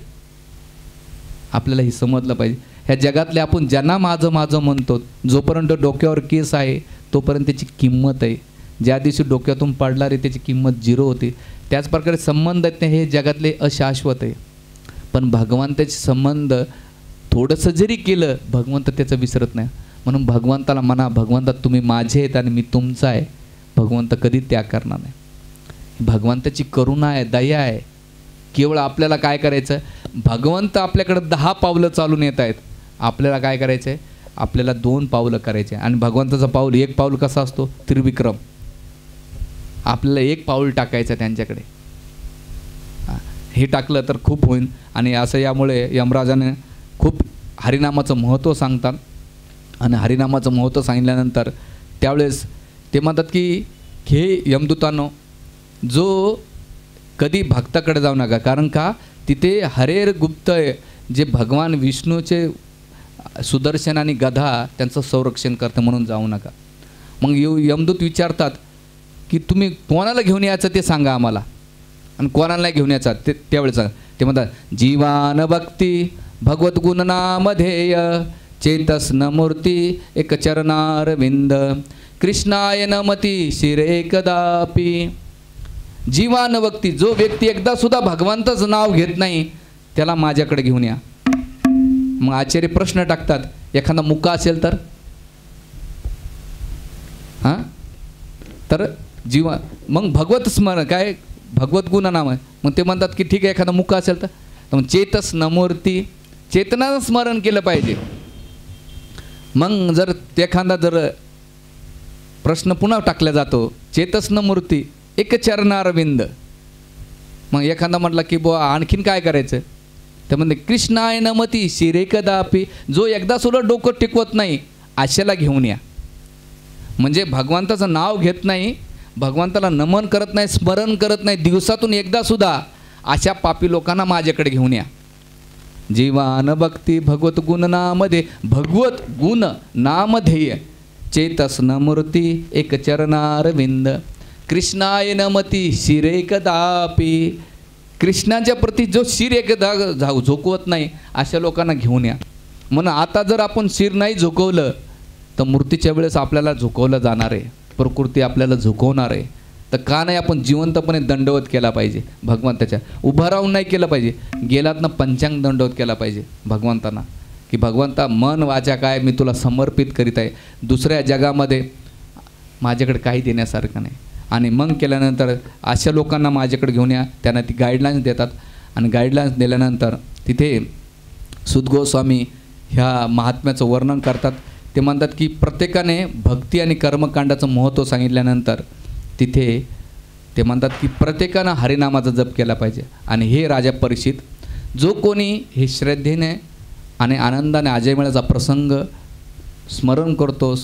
आपल्याला हे समजलं पाहिजे. ह्या जगातले आपण ज्यांना माझं माझं म्हणतो, जोपर्यंत डोक्यावर केस आहे तोपर्यंत त्याची किंमत आहे. ज्या दिवशी डोक्यातून पडला रे त्याची किंमत 0 होते. त्याच प्रकारे संबंध आहेत हे जगातले अशाश्वत आहे. पण भगवंताचे संबंध थोडंसं जरी केलं भगवंत त्याचं विसरत नाही. म्हणून भगवंताला म्हणा, भगवंता तुम्ही माझे आहेत आणि मी तुमचा आहे. भगवंत कधी त्याग करणार नाही. भगवंताची करुणा आहे, दया आहे. केवळ आपल्याला काय करायचं, भगवंत आपल्याकडे 10 पावलं चालून येत आहेत, आपल्याला काय करायचं आहे, आपल्याला 2 पावलं करायचे. आणि भगवंताचं पाऊल 1 पाऊल कसा असतो, त्रिविक्रम. आपल्याला 1 पाऊल टाकायचं त्यांच्याकडे. हे टाकलं तर खूप होईल. आणि असं यामुळे यमराजाने खूप हरिनामाचं महत्त्व सांगतात. आणि हरिनामाचं महत्त्व सांगितल्यानंतर त्यावेळेस ते म्हणतात की हे यमदूतांनो, जो कधी भक्ताकडे जाऊ नका, कारण का तिथे हरेर गुप्त जे भगवान विष्णूचे सुदर्शन आणि गधा त्यांचं संरक्षण करतं, म्हणून जाऊ नका. मग यमदूत विचारतात की तुम्ही कोणाला घेऊन यायचं ते सांगा आम्हाला, आणि कोणाला नाही घेऊन यायचं ते त्यावेळेस सांगा. ते म्हणतात जीवान भक्ती भगवत गुणनामधेय चेतस न मूर्ती एक चरणारविंद कृष्णाय नमती शिरे कदापि. जीवान भक्ती, जो व्यक्ती एकदा सुद्धा भगवंताचं नाव घेत नाही त्याला माझ्याकडे घेऊन या. मग आचार्य प्रश्न टाकतात, एखादा मुका असेल तर हां, तर जीवा मग भगवत स्मरण काय, भगवत गुण नाम आहे. मग ते म्हणतात की ठीक आहे, एखादा मुका असेल तर मग चेतस न मूर्ती, चेतनानं स्मरण केलं पाहिजे. मग जर एखादा जर प्रश्न पुन्हा टाकला जातो, चेतस्न मूर्ती एक चरणारविंद. मग एखादा म्हटला की बुवा आणखीन काय करायचं, तर म्हणते कृष्णाय नमती शिरे कदापि. जो एकदा सुद्धा डोकं टिकवत नाही अशाला घेऊन या. म्हणजे भगवंताचं नाव घेत नाही, भगवंताला नमन करत नाही, स्मरण करत नाही दिवसातून एकदा सुद्धा, अशा पापी लोकांना माझ्याकडे घेऊन या. जीवान भक्ती भगवत गुण नामधेय, भगवत गुण नामधेय चेतस्न मूर्ती एक चरणारविंद. कृष्णाय नमती शिरे कदापि. कृष्णाच्या प्रती जो शिर एकदा झोकवत नाही अशा लोकांना घेऊन या. म्हणून आता जर आपण शिर नाही झोकवलं तर मूर्तीच्या वेळेस आपल्याला झुकवलं जाणार आहे, प्रकृती आपल्याला झुकवणार आहे. तर का नाही आपण जिवंतपणे दंडवत केला पाहिजे भगवंताच्या, उभं राहून नाही केलं पाहिजे, गेलात ना पंचांग दंडवत केला पाहिजे भगवंतांना, की भगवंता मन वाचा काय मी तुला समर्पित करीत आहे, दुसऱ्या जगामध्ये माझ्याकडे काही देण्यासारखं नाही. आणि मग केल्यानंतर अशा लोकांना माझ्याकडे घेऊन या, त्यांना ती गाईडलाईन्स देतात. आणि गाईडलाईन्स दिल्यानंतर तिथे सुत गोस्वामी ह्या महात्म्याचं वर्णन करतात. ते म्हणतात की प्रत्येकाने भक्ती आणि कर्मकांडाचं महत्त्व सांगितल्यानंतर तिथे ते म्हणतात की प्रत्येकानं हरिनामाचा जप केला पाहिजे. आणि हे राजा परीक्षित, जो कोणी हे श्रद्धेने आणि आनंदाने अजयमेळाचा प्रसंग स्मरण करतो,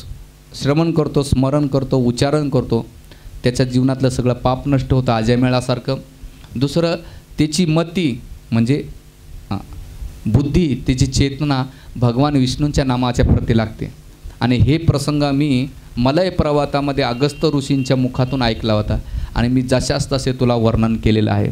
श्रवण करतो, स्मरण करतो, उच्चारण करतो, त्याच्या जीवनातलं सगळं पाप नष्ट होतं अजयमेळासारखं. दुसरं त्याची मती म्हणजे बुद्धी, त्याची चेतना भगवान विष्णूंच्या नामाच्या प्रती लागते. आणि हे प्रसंग मी मलय पर्वतामध्ये अगस्त्य ऋषींच्या मुखातून ऐकला होता आणि मी जशास तसे तुला वर्णन केलेलं आहे.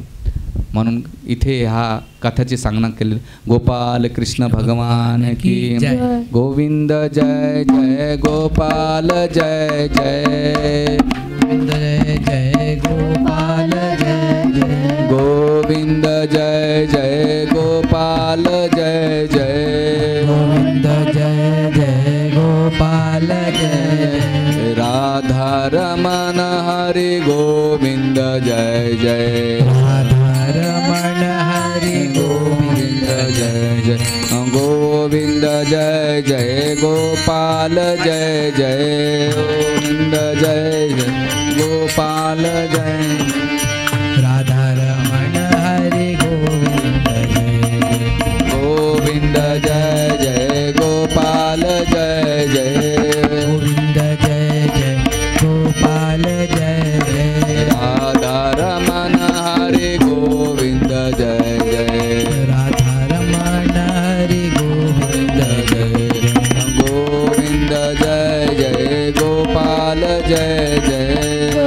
म्हणून इथे हा कथाचे सांगणं केलेलं. गोपाल कृष्ण भगवान की जय, गोविंद जय जय गोपाल जय जय,
गोविंद जय जय गोपाल जय जय,
गोविंद जय जय गोपाल जय जय,
गोविंद जय जय गोपाल जय जय,
राधा रमण हरि गोविंद जय जय,
राधा रमण हरि
गोविंद जय जय, गोविंद जय जय गोपाल जय जय, गोविंद जय जय गोपाल जय,
राधा रमण हरि गोविंद जय जय,
गोविंद जय जय गोपाल जय जय,
गोविंद जय जय गोपाल जय जय,
राधा रमण हरि गोविंद जय जय,
राधा रमण हरि गोविंद जय जय,
गोविंद जय जय गोपाल जय जय,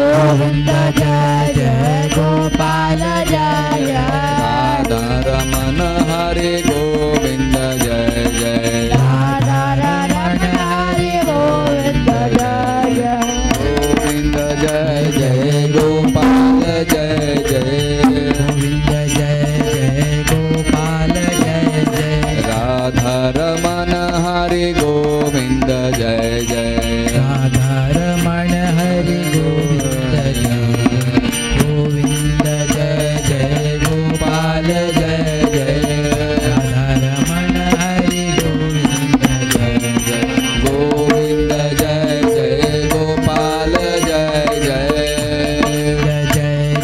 गोविंद जय जय गोपाल जय जय,
राधा रमण हरि गोविंद जय जय,
राधा रमण हरि गोविंद जय जय,
गोविंद जय जय गोपाल जय जय,
गोविंद जय जय गोपाल जय जय,
राधा रमण हरि गोविंद जय जय,
राधा रमण हरि गोविंद जय, गोविंद जय जय गोपाल जय जय, राधा रमण हरि गोविंद जय जय,
गोविंद जय जय गोपाल जय जय,
जय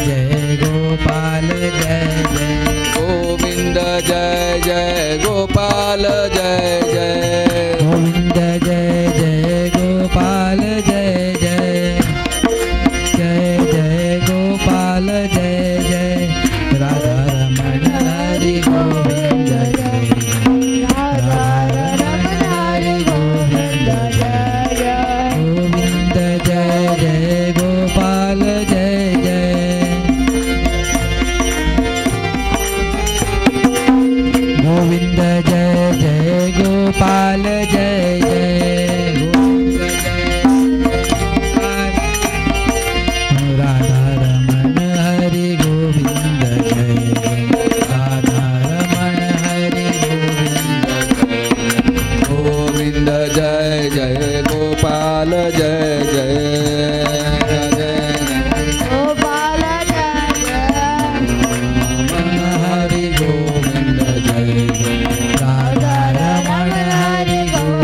जय गोपाल जय जय,
गोविंद जय जय गोपाल जय जय,
गोविंद जय जय गोपाल जय जय, जय जय गोपाल जय जय, राधा रमण हरि गोविंद जय जय, राधा रमण हरि गोविंद जय जय, गोविंद जय जय गोपाल जय जय, गोविंद जय जय गोपाल जय जय, गोविंद जय राधा रमण हरि गोविंद जय जय, राधा रमण हरि गोविंद जय
गोविंद जय जय गोपाल जय जय,
गोपाल जय जय,
रमण हरि गोविंद जय जय, राधा रमण हरि गोविंद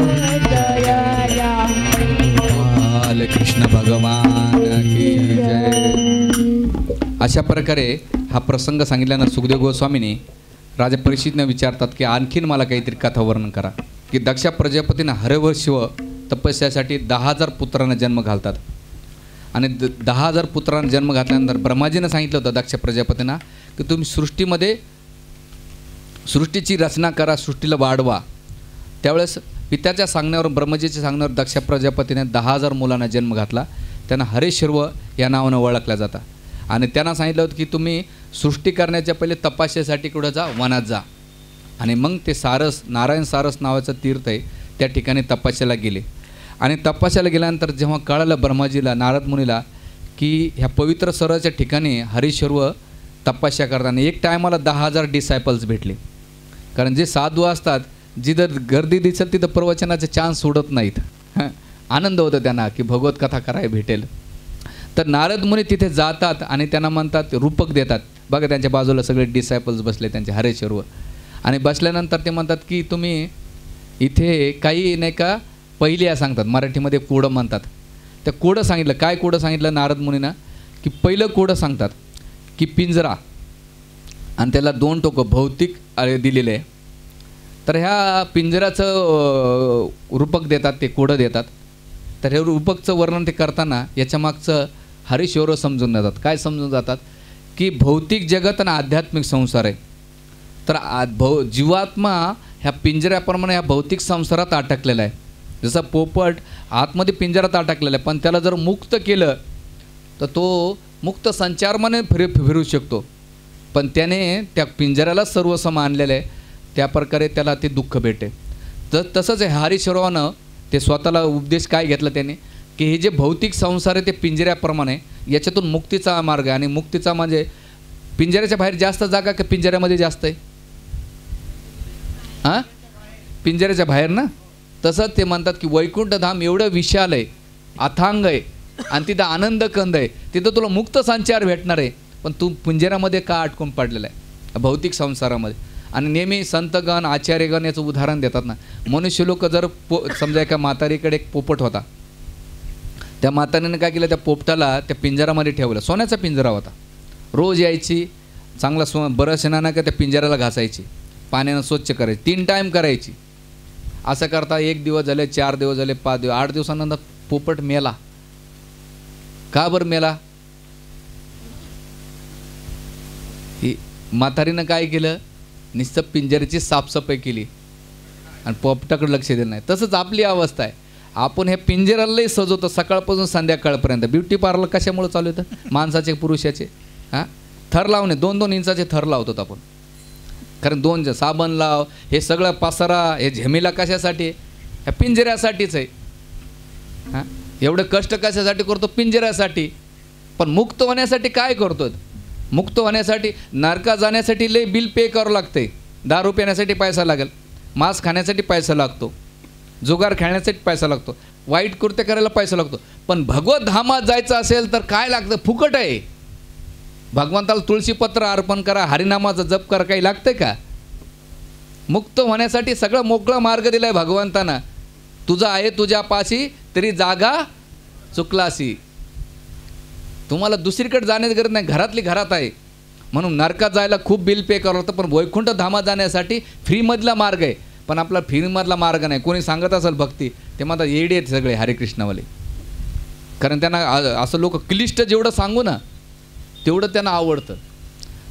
अशा प्रकारे हा प्रसंग सांगितल्यानं सुखदेव गोस्वामीने राजा परीक्षितने विचारतात की आणखीन मला काहीतरी कथा वर्णन करा. की दक्ष प्रजापतीनं हर व शिव तपस्यासाठी 10,000 पुत्रांना जन्म घालतात. आणि 10,000 पुत्रांना जन्म घातल्यानंतर ब्रह्माजीनं सांगितलं होतं दक्ष प्रजापतींना की तुम्ही सृष्टीची रचना करा, सृष्टीला वाढवा. त्यावेळेस पित्याच्या सांगण्यावर, ब्रह्मजीच्या सांगण्यावर दक्ष प्रजापतीने 10,000 मुलांना जन्म घातला. त्यांना हरेश्वर या नावानं ओळखलं जातं. आणि त्यांना सांगितलं होतं की तुम्ही सृष्टी करण्याच्या पहिले तपासण्यासाठी कुठं जा, वनात जा. आणि मग ते सारस, नारायण सारस नावाचं तीर्थ आहे, त्या ठिकाणी तपस्याला गेले. आणि तपस्याला गेल्यानंतर जेव्हा कळलं ब्रह्माजीला, नारद मुनीला की ह्या पवित्र सरोवराच्या ठिकाणी हरिश्वर तपस्या करताना एक टायमाला 10,000 डिसायपल्स भेटले. कारण जे साधू असतात, जिथं गर्दी दिसत तिथं प्रवचनाचे चान्स सोडत नाहीत. आनंद होतो त्यांना की भगवत कथा करायला भेटेल. तर नारद मुनी तिथे जातात आणि त्यांना म्हणतात, रूपक देतात. बघा त्यांच्या बाजूला सगळे डिसायपल्स बसले त्यांचे हरेश्वर. आणि बसल्यानंतर ते म्हणतात की तुम्ही इथे काही नाही का पहिल्या सांगतात, मराठीमध्ये कोडं म्हणतात. त्या कोडं सांगितलं. काय कोडं सांगितलं नारद मुनीनं? की पहिलं कोडं सांगतात की पिंजरा, आणि त्याला 2 टोकं भौतिक दिलेले आहे. तर ह्या पिंजऱ्याचं रूपक देतात, ते कोडं देतात. तर हे रूपकचं वर्णन ते करताना याच्या मागचं हरिश्वर समजून जातात. काय समजून जातात? की भौतिक जगत आणि आध्यात्मिक संसार आहे. तर जीवात्मा ह्या पिंजऱ्याप्रमाणे ह्या भौतिक संसारात अटकलेला आहे. जसं पोपट आतमध्ये पिंजऱ्यात अटकलेला आहे, पण त्याला जर मुक्त केलं तर तो मुक्त संचारमाने फिरू शकतो. पण त्याने त्या पिंजऱ्याला सर्वसम आणलेलं आहे, त्या प्रकारे त्याला ते दुःख भेटे. तर तसंच आहे हरिश्वरानं ते स्वतःला उपदेश काय घेतला त्याने की हे जे भौतिक संसार आहे ते पिंजऱ्याप्रमाणे, याच्यातून मुक्तीचा मार्ग आहे. आणि मुक्तीचा म्हणजे पिंजऱ्याच्या बाहेर जास्त जागा का पिंजऱ्यामध्ये जास्त आहे? हां, पिंजऱ्याच्या बाहेर ना. तसंच ते म्हणतात की वैकुंठधाम एवढं विशाल आहे, अथांग आहे, आणि तिथं आनंद कंद आहे. तिथं तुला मुक्त संचार भेटणार आहे. पण तू पिंजऱ्यामध्ये का अटकून पडलेला आहे भौतिक संसारामध्ये? आणि नेहमी संतगण, आचार्यगण याचं उदाहरण देतात ना. मनुष्य लोक जर समजा एका म्हातारीकडे एक पोपट होता. त्या म्हातारीने काय केलं, त्या पोपटाला त्या पिंजऱ्यामध्ये ठेवलं. सोन्याचा पिंजरा होता. रोज यायची, चांगला बरं ना का त्या पिंजऱ्याला घासायची, पाण्यानं स्वच्छ करायची, 3 टाईम करायची. असं करता 1 दिवस झाले, 4 दिवस झाले, 5 दिवस, 8 दिवसानंतर पोपट मेला. का बरं मेला? ही म्हातारीनं काय केलं, नुसतं पिंजऱ्याची साफसफाई केली आणि पोपटाकडे लक्ष दिलं नाही. तसंच आपली अवस्था आहे. आपण हे पिंजऱ्यालाही सजवतो सकाळपासून संध्याकाळपर्यंत. ब्युटी पार्लर कशामुळे चालू येतं? माणसाचे, पुरुषाचे. हां, थर लावणे, 2-2 इंचाचे थर लावतो आपण. कारण 2 साबण लाव, हे सगळं पसारा, हे झेमीला कशासाठी? ह्या पिंजऱ्यासाठीच आहे. हां, एवढं कष्ट कशासाठी करतो? पिंजऱ्यासाठी. पण मुक्त होण्यासाठी काय करतो? मुक्त होण्यासाठी नरकात जाण्यासाठी लय बिल पे करावं लागते. दारू पिण्यासाठी पैसा लागेल, मांस खाण्यासाठी पैसा लागतो, जुगार खेळण्यासाठी पैसा लागतो, वाईट कृत्य करायला पैसा लागतो. पण भगवत धामात जायचं असेल तर काय लागतं? फुकट आहे. भगवंताला तुळशीपत्र अर्पण करा, हरिनामाचा जप करा, काही लागतंय का? मुक्त होण्यासाठी सगळं मोकळा मार्ग दिलाय भगवंतानं. तुझा आहे तुझ्या पाशी तरी जागा चुकलासी. तुम्हाला दुसरीकडे जाण्याची गरज नाही, घरातली घरात आहे. म्हणून नरकात जायला खूप बिल पे करावं लागतं, पण वैकुंठ धामात जाण्यासाठी फ्रीमधला मार्ग आहे. पण आपला फ्रीमधला मार्ग नाही. कोणी सांगत असेल भक्ती, ते म्हणतात येडे आहेत सगळे हरिकृष्णावाले. कारण त्यांना असं लोक क्लिष्ट जेवढं सांगू ना तेवढं त्यांना आवडतं.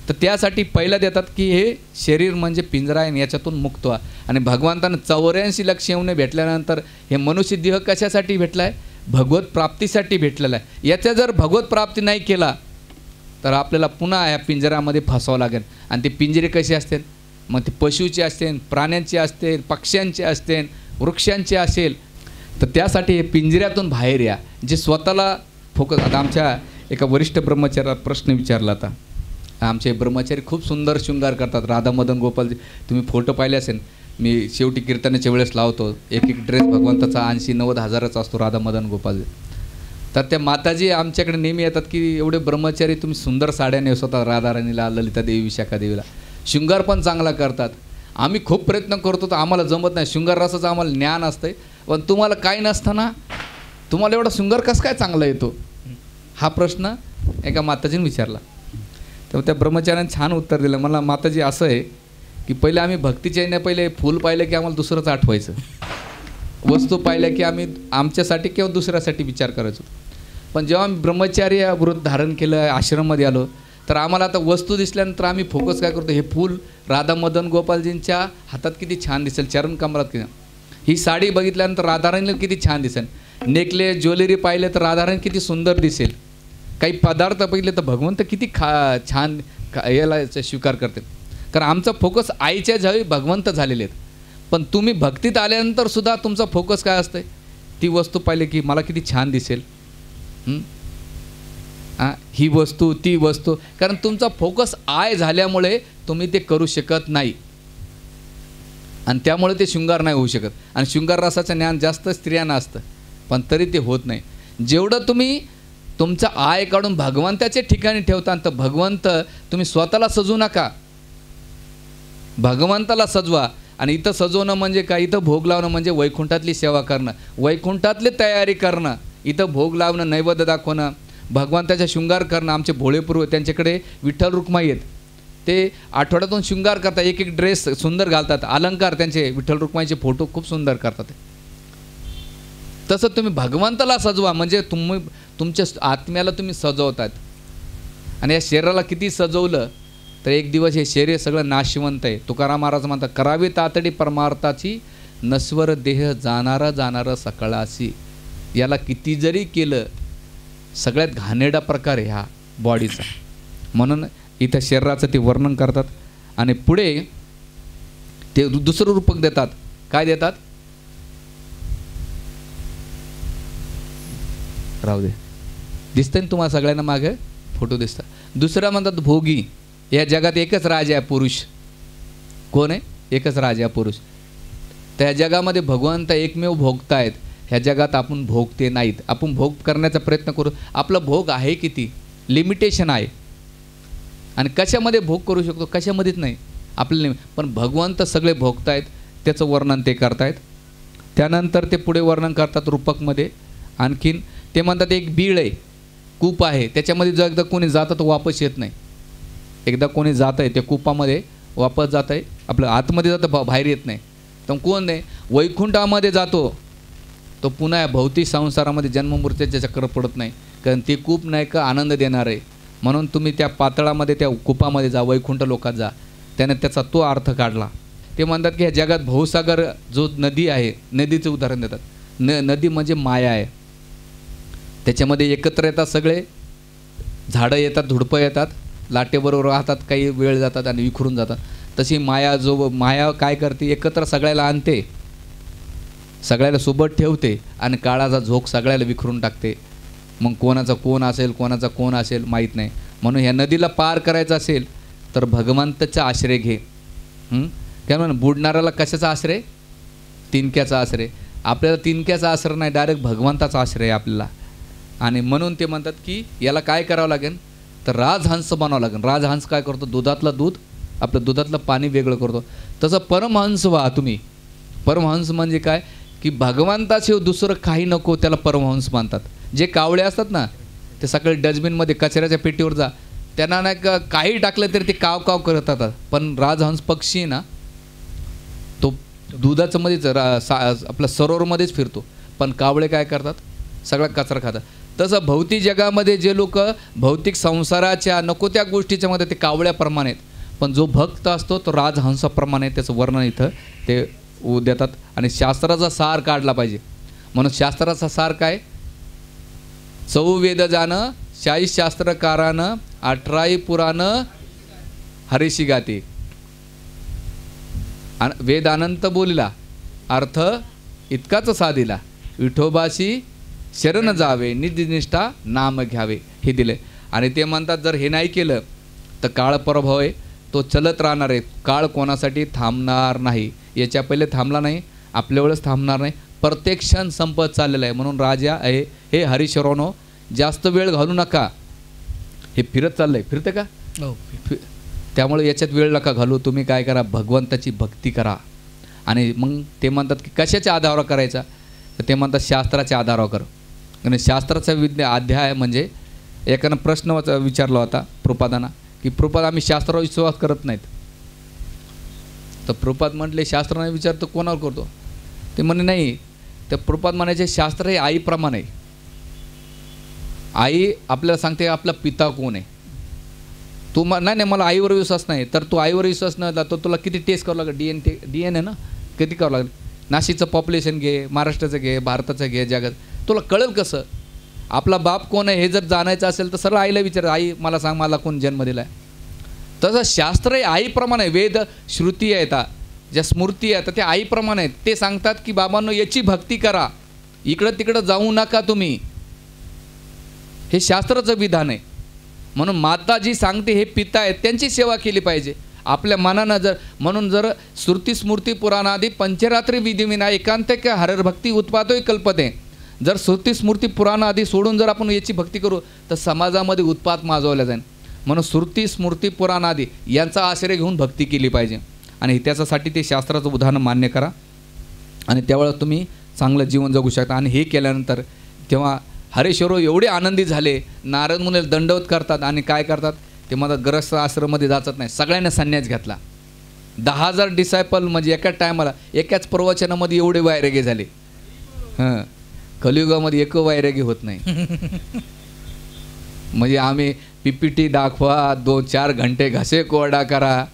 तर त्यासाठी पहिला देतात की हे शरीर म्हणजे पिंजरा आहे, याच्यातून मुक्त व्हा. आणि भगवंतानं 84 लक्ष येऊन भेटल्यानंतर हे मनुष्य देह कशासाठी भेटला आहे? भगवत प्राप्तीसाठी भेटलेला आहे. याच्या जर भगवत प्राप्ती नाही केला तर आपल्याला पुन्हा या पिंजऱ्यामध्ये फसावं लागेल. आणि ते पिंजरे कसे असतील? मग ते पशुचे असतील, प्राण्यांचे असतील, पक्ष्यांचे असतील, वृक्षांचे असेल. तर त्यासाठी हे पिंजऱ्यातून बाहेर या, जे स्वतःला फोकस. आता आमच्या एका वरिष्ठ ब्रह्मचार्याला प्रश्न विचारला होता. आमचे ब्रह्मचारी खूप सुंदर शृंगार करतात. राधा मदन गोपालजी, तुम्ही फोटो पाहिले असेल. मी शेवटी कीर्तनाच्या वेळेस लावतो. एक ड्रेस भगवंताचा 80-90 हजाराचा असतो राधा मदन गोपालजी. तर त्या माताजी आमच्याकडे नेहमी येतात की एवढे ब्रह्मचारी तुम्ही सुंदर साड्या नेसवतात, राधाराणीला, ललिता देवी, विशाखा देवीला, शृंगार पण चांगला करतात. आम्ही खूप प्रयत्न करतो तर आम्हाला जमत नाही. शृंगार रसाचं आम्हाला ज्ञान असतंय, पण तुम्हाला काही नसताना तुम्हाला एवढा शृंगार कसं काय चांगला येतो? हा प्रश्न एका माताजीने विचारला. तर त्या ब्रह्मचार्याने छान उत्तर दिलं. मला माताजी असं आहे की पहिले आम्ही भक्तीच्या येण्या पहिले फूल पाहिलं की आम्हाला दुसरंच आठवायचं, वस्तू पाहिल्या की आम्ही आमच्यासाठी किंवा दुसऱ्यासाठी विचार करायचो. पण जेव्हा आम्ही ब्रह्मचार्य व्रत धारण केलं, आश्रममध्ये आलो, तर आम्हाला आता वस्तू दिसल्यानंतर आम्ही फोकस काय करतो, हे फूल राधा मदन गोपालजींच्या हातात किती छान दिसेल, चरण कमलात किती, ही साडी बघितल्यानंतर राधाराणीला किती छान दिसेल, नेकलेस ज्वेलरी पाहिले तर राधाराणी किती सुंदर दिसेल, काही पदार्थ बघितले तर भगवंत किती छान याला स्वीकार करते. कारण आमचा फोकस आईच्या जावी भगवंत झालेले आहेत. पण तुम्ही भक्तीत आल्यानंतर सुद्धा तुमचा फोकस काय असतं, ती वस्तू पाहिली की मला किती छान दिसेल, ही वस्तू ती वस्तू. कारण तुमचा फोकस आय झाल्यामुळे तुम्ही ते करू शकत नाही आणि त्यामुळे ते शृंगार नाही होऊ शकत. आणि शृंगार रसाचं ज्ञान जास्त स्त्रियांना असतं पण तरी ते होत नाही. जेवढं तुम्ही तुमचा आय काढून भगवंताच्या ठिकाणी ठेवता, तर भगवंत तुम्ही स्वतःला सजवू नका, भगवंताला सजवा. आणि इथं सजवणं म्हणजे काय, इथं भोग लावणं म्हणजे वैकुंठातली सेवा करणं, वैकुंठातली तयारी करणं, इथं भोग लावणं, नैवेद्य दाखवणं, भगवंताचा शृंगार करणं. आमचे भोळेपूर्व त्यांच्याकडे विठ्ठल रुक्माई आहेत, ते आठवड्यातून शृंगार करतात, एक एक ड्रेस सुंदर घालतात, अलंकार त्यांचे विठ्ठल रुक्माईचे फोटो खूप सुंदर करतात. तसं तुम्ही भगवंताला सजवा, म्हणजे तुम्ही तुमच्या आत्म्याला तुम्ही सजवतात. आणि या शरीराला किती सजवलं तर एक दिवस हे शरीर सगळं नाशवंत आहे. तुकाराम महाराज म्हणतात, करावी तातडी परमार्थाची, नश्वर देह जाणारा जाणारा सकाळाशी. याला किती जरी केलं, सगळ्यात घाणेरडा प्रकार आहे ह्या बॉडीचा. म्हणून इथं शरीराचं ते वर्णन करतात. आणि पुढे ते दुसरं रूपक देतात. काय देतात, राहू दे, दिसतंय ना तुम्हाला सगळ्यांना मागे फोटो दिसतात. दुसरा म्हणतात भोगी. या जगात एकच राजा आहे पुरुष. कोण आहे, एकच राजा पुरुष. त्या जगामध्ये भगवंत एकमेव भोगतायत. ह्या जगात आपण भोगते नाहीत. आपण भोग करण्याचा प्रयत्न करू, आपला भोग आहे किती, लिमिटेशन आहे. आणि कशामध्ये भोग करू शकतो, कशामध्येच नाही आपल्याला. पण भगवंत सगळे भोगतायत, त्याचं वर्णन ते करतायत. त्यानंतर ते पुढे वर्णन करतात रूपकमध्ये. आणखीन ते म्हणतात एक बीळ आहे, कूप आहे, त्याच्यामध्ये जर एकदा कोणी जातं तर वापस येत नाही. एकदा कोणी जात आहे त्या कूपामध्ये वापस जात आहे, आपलं आतमध्ये जातं, बाहेर येत नाही. तर कोण नाही, वैकुंठामध्ये जातो तो पुन्हा या भौतिक संसारामध्ये जन्ममृत्यूचे चक्र पडत नाही. कारण ते कूप नाही का आनंद देणार आहे. म्हणून तुम्ही त्या पातळामध्ये, त्या कूपामध्ये जा, वैकुंठ लोकात जा. त्याने त्याचा तो अर्थ काढला. ते म्हणतात की ह्या जगात भवसागर जो नदी आहे, नदीचं उदाहरण देतात. नदी म्हणजे माया आहे. त्याच्यामध्ये एकत्र येतात सगळे, झाडं येतात, झुडपं येतात, लाटेबरोबर राहतात, काही वेळ जातात आणि विखरून जातात. तशी माया काय करते, एकत्र सगळ्याला आणते, सगळ्याला सोबत ठेवते आणि काळाचा झोक सगळ्याला विखरून टाकते. मग कोणाचा कोण असेल, कोणाचा कोण असेल माहीत नाही. म्हणून ह्या नदीला पार करायचं असेल तर भगवंताचा आश्रय घे. काय म्हणून बुडणाऱ्याला कशाचा आश्रय, तिनक्याचा आश्रय. आपल्याला तिनक्याचा आश्रय नाही, डायरेक्ट भगवंताचा आश्रय आपल्याला. आणि म्हणून ते म्हणतात की याला काय करावं लागेल तर राजहंस बनावं लागेल. राजहंस काय करतो, दुधातलं दूध, आपलं दुधातलं पाणी वेगळं करतो. तसं परमहंस व्हा तुम्ही. परमहंस म्हणजे काय की भगवंताशिवाय दुसरं काही नको, त्याला परमहंस मानतात. जे कावळे असतात ना, ते सगळे डस्टबिनमध्ये कचऱ्याच्या पेटीवर जा, त्यांना नाही का काही टाकलं तरी ते काव काव करत राहतात. पण राजहंस पक्षी आहे ना, तो दुधाचं मध्येच आपल्या सरोवरमध्येच फिरतो. पण कावळे काय करतात, सगळा कचरा खातात. तसं भौतिक जगामध्ये जे लोक भौतिक संसाराच्या नको त्या गोष्टीच्या मध्ये ते कावळ्याप्रमाणे आहेत. पण जो भक्त असतो तो राजहंसाप्रमाणे, त्याचं वर्णन इथं ते देतात. आणि शास्त्राचा सार काढला पाहिजे. म्हणून शास्त्राचा सार काय, 14 वेद जाणं, 40 शास्त्रकारानं, 18 पुराणं हरीशी गाती. वेद अनंत बोलिला, अर्थ इतकाच साधिला, विठोबाशी शरण जावे, निधिनिष्ठा नाम घ्यावे, हे दिले. आणि ते म्हणतात जर हे नाही केलं तर काळ पराभव आहे, तो चलत राहणार आहे. काळ कोणासाठी थांबणार नाही. याच्या पहिले थांबला नाही, आपल्या वेळेस थांबणार नाही. प्रत्येक क्षण संपत चाललेला आहे. म्हणून राजा आहे हे हरिशरोनो, जास्त वेळ घालू नका. हे फिरत चाललंय, फिरतं का, त्यामुळे याच्यात वेळ नका घालू. तुम्ही काय करा, भगवंताची भक्ती करा. आणि मग ते म्हणतात की कशाच्या आधारावर करायचा, तर ते म्हणतात शास्त्राच्या आधारावर कर. आणि शास्त्राचा अध्याय म्हणजे एकानं प्रश्न विचारला होता प्रपादांना की प्रभुपाद आम्ही शास्त्रावर विश्वास करत नाहीत. तर प्रभुपाद म्हटले शास्त्र नाही विचारतो कोणावर करतो. ते म्हणे नाही. तर प्रभुपाद म्हणायचे शास्त्र हे आईप्रमाणे आहे. आई आपल्याला सांगते आपला पिता कोण आहे. तू नाही मला आईवर विश्वास नाही. तर तू आईवर विश्वास नाही तर तुला किती टेस्ट करावं लागेल. DNA ना किती करावं लागेल. नाशिकचं पॉप्युलेशन घे, महाराष्ट्राचं घे, भारताचं घे, जगात तुला कळेल कसं आपला बाप कोण आहे. हे जर जाणायचं असेल तर सरळ आईला विचार, आई मला सांग मला कोण जन्म दिला आहे. तसं शास्त्र हे आईप्रमाणे, वेद श्रुती आहेत ज्या स्मृती आहेत त्या आईप्रमाणे आहेत. ते सांगतात की बाबांनो याची भक्ती करा, इकडं तिकडं जाऊ नका तुम्ही. हे शास्त्राचं विधान आहे. म्हणून माता जी सांगते हे पिता आहेत त्यांची सेवा केली पाहिजे आपल्या मनानं. म्हणून जर श्रुती स्मृती पुराणादी पंचरात्री विधिविना एकांतिक हरर भक्ती उत्पादोय कल्पते. जर श्रुती स्मृती पुराणादी सोडून जर आपण याची भक्ती करू तर समाजामध्ये उत्पात माजवला जाईल. म्हणून श्रुती स्मृती पुराणादी यांचा आश्रय घेऊन भक्ती केली पाहिजे. आणि त्याच्यासाठी ते शास्त्राचं उदाहरण मान्य करा आणि त्यावेळेस तुम्ही चांगलं जीवन जगू शकता. आणि हे केल्यानंतर तेव्हा हरेश्वर एवढे आनंदी झाले. नारद मुनी दंडवत करतात आणि काय करतात ते मला ग्रस्त आश्रममध्ये जाचत नाही. सगळ्यांना संन्यास घेतला. 10,000 डिसायपल म्हणजे एका टायमाला एकाच प्रवचनामध्ये एवढे वैरागी झाले. हां, कलियुगामध्ये एक वैरागी होत नाही. म्हणजे आम्ही PPT दाखवा, 2-4 घंटे घासे कोरडा करा.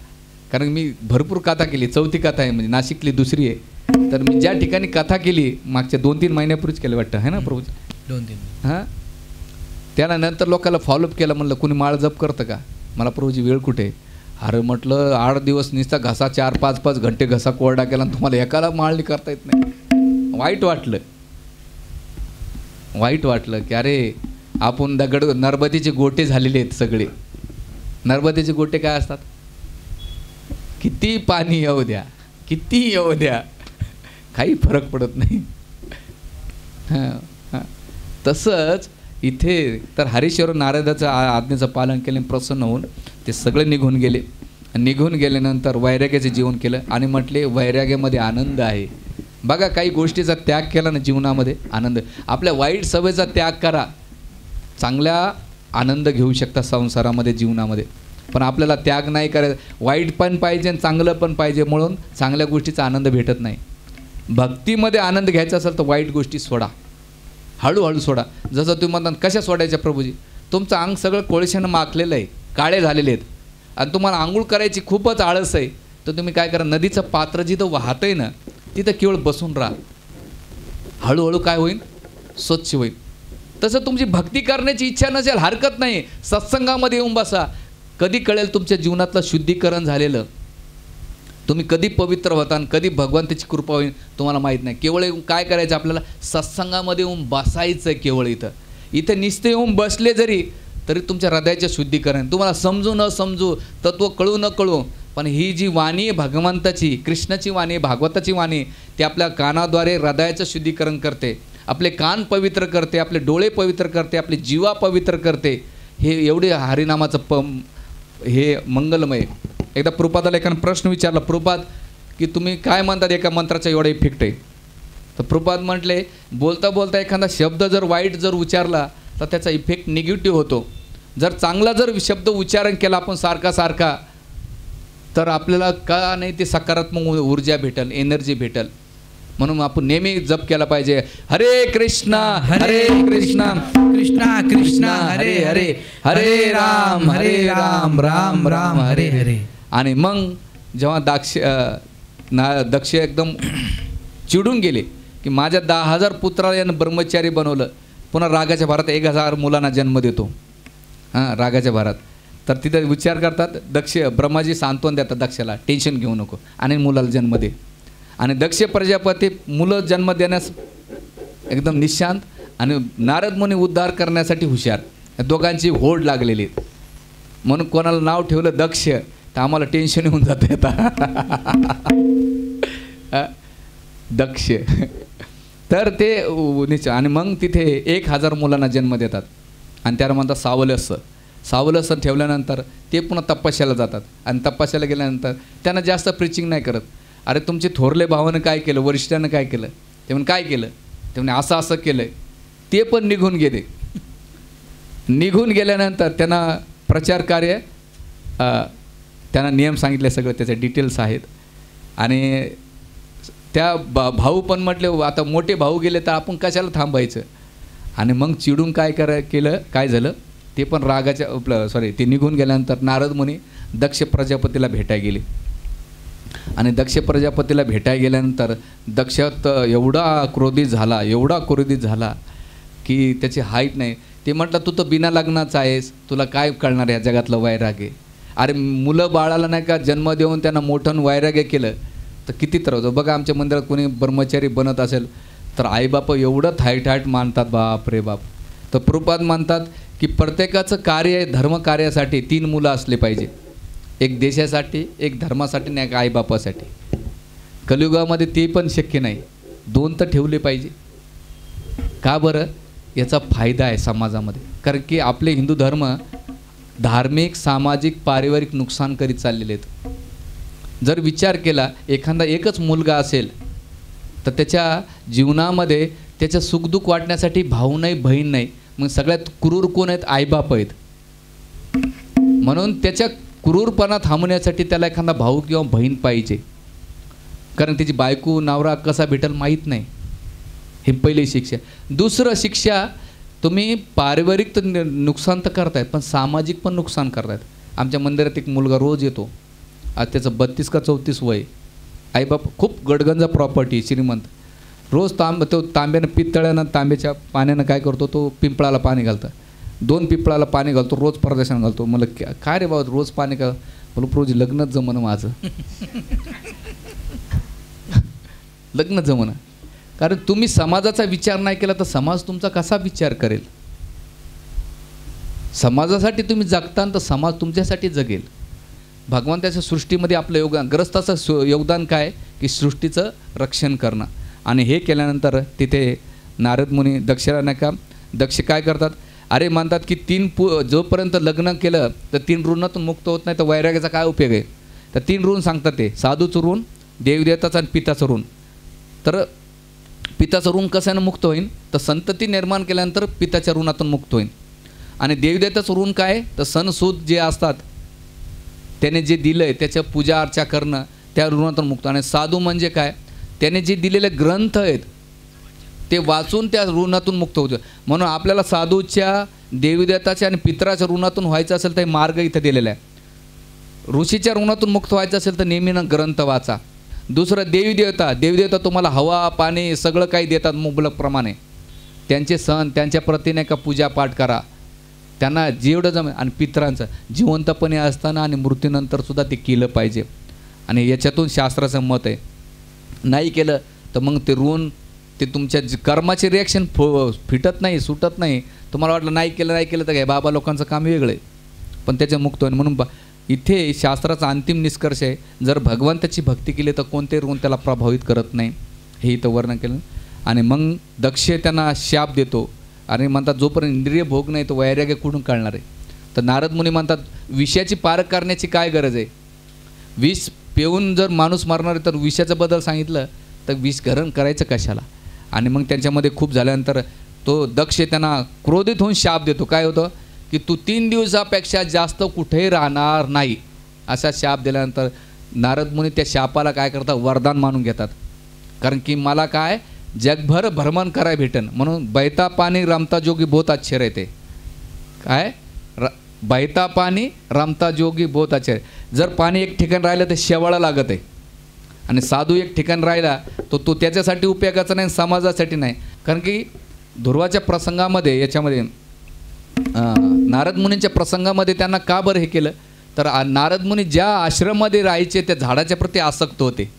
कारण मी भरपूर कथा केली. 4थी कथा आहे म्हणजे नाशिकली 2री आहे. तर मी ज्या ठिकाणी कथा केली मागच्या 2-3 महिन्यापूर्वीच केलं वाटतं है ना प्रभू.
2-3
हां, त्यानंतर लोकांना फॉलोअप केलं. म्हणलं कुणी माळ जप करतं का. मला प्रभूची वेळ कुठे. अरे म्हटलं 8 दिवस नुसता घसा 4-5 घंटे घसा कोरडा केला आणि तुम्हाला एकाला माळणी करता येत नाही. वाईट वाटलं की अरे आपण दगड नर्मदेचे गोटे झालेले आहेत सगळे. नर्मदेचे गोटे काय असतात. किती पाणी येऊ द्या, किती येऊ द्या, काही फरक पडत नाही. हां हां, तसंच इथे तर हरीश्वर नारदाचं आज्ञेचं पालन केलं, प्रसन्न होऊन ते सगळे निघून गेले. निघून गेल्यानंतर वैराग्याचे जीवन केलं आणि म्हटले वैराग्यामध्ये आनंद आहे. बघा काही गोष्टीचा त्याग केला ना जीवनामध्ये आनंद. आपल्या वाईट सवयीचा त्याग करा, चांगल्या आनंद घेऊ शकता संसारामध्ये जीवनामध्ये. पण आपल्याला त्याग नाही करायचा. वाईट पण पाहिजे आणि चांगलं पण पाहिजे म्हणून चांगल्या गोष्टीचा आनंद भेटत नाही. भक्तीमध्ये आनंद घ्यायचा असेल तर वाईट गोष्टी सोडा, हळूहळू सोडा. जसं तुम्ही म्हणता कशा सोडायच्या प्रभूजी. तुमचं अंग सगळं कोळशानं माखलेलं आहे, काळे झालेले आहेत आणि तुम्हाला आंघोळ करायची खूपच आळस आहे. तर तुम्ही काय करा, नदीचं पात्र जिथं वाहतं आहे ना तिथं केवळ बसून राहा. हळूहळू काय होईल, स्वच्छ होईल. तसं तुमची भक्ती करण्याची इच्छा नसेल हरकत नाही, सत्संगामध्ये येऊन बसा. कधी कळेल तुमच्या जीवनातलं शुद्धीकरण झालेलं. तुम्ही कधी पवित्र होता आणि कधी भगवंताची कृपा होईल तुम्हाला माहीत नाही. केवळ काय करायचं आपल्याला, सत्संगामध्ये येऊन बसायचं. केवळ इथं नुसते येऊन बसले जरी तरी तुमच्या हृदयाचे शुद्धीकरण. तुम्हाला समजू न समजू, तत्व कळू न कळू, पण ही जी वाणी आहे भगवंताची, कृष्णाची वाणी, भागवताची वाणी, ती आपल्या कानाद्वारे हृदयाचं शुद्धीकरण करते. आपले कान पवित्र करते, आपले डोळे पवित्र करते, आपले जीवा पवित्र करते. हे एवढे हरिनामाचं हे मंगलमय. एकदा प्रभुपादाला एकानं प्रश्न विचारला, प्रभुपाद की तुम्ही काय म्हणतात एका मंत्राचा एवढा इफेक्ट आहे. तर प्रभुपाद म्हटले बोलता बोलता एखादा शब्द जर वाईट जर उच्चारला तर त्याचा इफेक्ट निगेटिव्ह होतो. जर चांगला जर शब्द उच्चारण केला आपण सारखा सारखा तर आपल्याला का नाही ते सकारात्मक ऊर्जा भेटेल, एनर्जी भेटेल. म्हणून आपण नेहमी जप केला पाहिजे, हरे कृष्णा हरे कृष्णा
कृष्णा कृष्णा हरे हरे, हरे राम राम राम हरे हरे.
आणि मग जेव्हा दक्ष एकदम चिडून गेले की माझ्या 10,000 पुत्राला यानं ब्रह्मचारी बनवलं, पुन्हा रागाच्या भारात 1,000 मुलांना जन्म देतो. हां, रागाच्या भारात. तर तिथे विचार करतात दक्ष, ब्रह्माजी सांत्वन देतात दक्षाला, टेन्शन घेऊ नको आणि मुलाला जन्म दे. आणि दक्ष प्रजापती मुलं जन्म देण्यास एकदम निशांत आणि नारद मुनी उद्धार करण्यासाठी हुशार. दोघांची होड लागलेली. म्हणून कोणाला नाव ठेवलं दक्ष तर आम्हाला टेन्शन येऊन जातं दक्ष. तर ते आणि मग तिथे 1,000 मुलांना जन्म देतात आणि त्याला म्हणतात सावलस. सावलस ठेवल्यानंतर ते पुन्हा तपस्याला जातात आणि तपस्याला गेल्यानंतर त्यांना जास्त प्रिचिंग नाही करत. अरे तुमचे थोरले भावानं काय केलं, वरिष्ठानं काय केलं, ते म्हणून काय केलं, ते म्हणे असं असं केलं. ते पण निघून गेले. निघून गेल्यानंतर त्यांना प्रचार कार्य त्यांना नियम सांगितले, सगळं त्याचे डिटेल्स आहेत. आणि त्या भाऊ पण म्हटले आता मोठे भाऊ गेले तर आपण कशाला थांबायचं. आणि मग चिडून काय झालं ते पण रागाच्या ते निघून गेल्यानंतर नारद मुनी दक्ष प्रजापतीला भेटायला गेले. आणि दक्ष प्रजापतीला भेटायला गेल्यानंतर दक्ष एवढा क्रोधित झाला की त्याची हाईट नाही. ते म्हटलं तू तर बिना लग्नाचा आहेस, तुला काय कळणार या जगातलं वैराग्य. अरे मुलं बाळाला नाही का जन्म देऊन त्यांना मोठं वैराग्य केलं तर किती त्रास होतो. बघा आमच्या मंदिरात कोणी ब्रह्मचारी बनत असेल तर आईबाप एवढं थाईट मानतात, बाप रे बाप. तर प्रभुपाद मानतात की प्रत्येकाचं कार्य धर्म कार्यासाठी 3 मुलं असले पाहिजे, एक देशासाठी, एक धर्मासाठी आणि एक आईबापासाठी. कलियुगामध्ये ते पण शक्य नाही, 2 तर ठेवले पाहिजे. का बरं? याचा फायदा आहे समाजामध्ये. कारण की आपले हिंदू धर्म धार्मिक, सामाजिक, पारिवारिक नुकसान करीत चाललेले आहेत. जर विचार केला एखादा एकच मुलगा असेल तर त्याच्या जीवनामध्ये त्याचं सुखदुःख वाटण्यासाठी भाऊ नाही, बहीण नाही. मग सगळ्यात क्रूर कोण आहेत? आईबाप आहेत. म्हणून त्याच्या क्रूरपणा थांबवण्यासाठी त्याला एखादा भाऊ किंवा बहीण पाहिजे. कारण त्याची बायको नवरा कसा भेटेल माहीत नाही. ही पहिली शिक्षा. दुसरं शिक्षा, तुम्ही पारिवारिक तर नुकसान तर करतायत पण सामाजिक पण नुकसान करतायत. आमच्या मंदिरात एक मुलगा रोज येतो, आज त्याचं 32 का 34 वय. आईबाप खूप गडगंज प्रॉपर्टी, श्रीमंत. रोज तो तांब्यानं पितळ्यानं तांब्याच्या पाण्यानं काय करतो, तो पिंपळाला पाणी घालतं. 2 पिंपळाला पाणी घालतो, रोज प्रदर्शन घालतो. मला काय रे बाबा रोज पाणी का? बोलो रोज लग्नच जमणं माझं. लग्न जमणं. कारण तुम्ही समाजाचा विचार नाही केला तर समाज तुमचा कसा विचार करेल? समाजासाठी तुम्ही जगता तर समाज तुमच्यासाठी जगेल. भगवंताच्या सृष्टीमध्ये आपलं योगदान, ग्रस्ताचं योगदान काय की सृष्टीचं रक्षण करणं. आणि हे केल्यानंतर तिथे नारद मुनी दक्षला नाही का, दक्ष काय करतात, अरे म्हणतात की 3 जोपर्यंत लग्न केलं तर 3 ऋणातून मुक्त होत नाही तर वैराग्याचा काय उपयोग आहे. तर 3 ऋण सांगतात ते, साधूचं ऋण, देवदेवताचं आणि पिताचं ऋण. तर पिताचं ऋण कशानं मुक्त होईल तर संतती निर्माण केल्यानंतर पिताच्या ऋणातून मुक्त होईल. आणि देवदेवताचं ऋण काय तर सणसूद जे असतात त्याने जे दिलं आहे त्याच्या पूजा अर्चा करणं, त्या ऋणातून मुक्त. आणि साधू म्हणजे काय, त्याने जे दिलेले ग्रंथ आहेत ते वाचून त्या ऋणातून मुक्त होतं. म्हणून आपल्याला साधूच्या, देवदेवताच्या आणि पितराच्या ऋणातून व्हायचं असेल तर मार्ग इथं दिलेला आहे. ऋषीच्या ऋणातून मुक्त व्हायचं असेल तर नेहमीनं ग्रंथ वाचा. दुसरं देवदेवता तुम्हाला हवा पाणी सगळं काही देतात मुबलकप्रमाणे. त्यांचे सण, त्यांच्या प्रतीने का पूजापाठ करा, त्यांना जेवढं जमेल. आणि पितरांचं जिवंतपणे असताना आणि मृत्यूनंतरसुद्धा ते केलं पाहिजे. आणि याच्यातून शास्त्राचं मत आहे, नाही केलं तर मग ते ऋण, ते तुमच्या कर्माचे रिॲक्शन फिटत नाही, सुटत नाही. तुम्हाला वाटलं नाही केलं तर काय बाबा लोकांचं काम वेगळं आहे, पण त्याच्या मुक्त होईल. म्हणून इथे शास्त्राचा अंतिम निष्कर्ष आहे, जर भगवंताची भक्ती केली तर कोणते ऋण त्याला प्रभावित करत नाही, हे इथं वर्णन केलं. आणि मग दक्ष त्यांना शाप देतो आणि म्हणतात जोपर्यंत इंद्रिय भोग नाही तो वैराग्य कुठून कळणार आहे. तर नारद मुनी म्हणतात विषयाची पारख करण्याची काय गरज आहे. विष पिऊन जर माणूस मरणार आहे तर विषयाचं बद्दल सांगितलं तर विष ग्रहण करायचं कशाला. आणि मग त्यांच्यामध्ये खूप झाल्यानंतर तो दक्ष त्यांना क्रोधित होऊन शाप देतो. काय होतं की तू 3 दिवसापेक्षा जास्त कुठेही राहणार नाही, असा शाप दिल्यानंतर नारद मुनी त्या शापाला काय करतात, वरदान मानून घेतात. कारण की मला काय जगभर भ्रमण कराय भेटन. म्हणून बैता पाणी रमता जोगी बहुत अच्छे रहते. काय बैता पाणी रमता जोगी बहुत अच्छे. जर पाणी एक ठिकाण राहिलं तर शेवाळा लागत आहे. आणि साधू एक ठिकाण राहिला तो त्याच्यासाठी उपयोगाचा नाही, समाजासाठी नाही. कारण की ध्रुवाच्या प्रसंगामध्ये याच्यामध्ये नारद मुनींच्या प्रसंगामध्ये त्यांना का बरं हे केलं तर नारद मुनी ज्या आश्रममध्ये राहायचे त्या झाडाच्या प्रती आसक्त होते.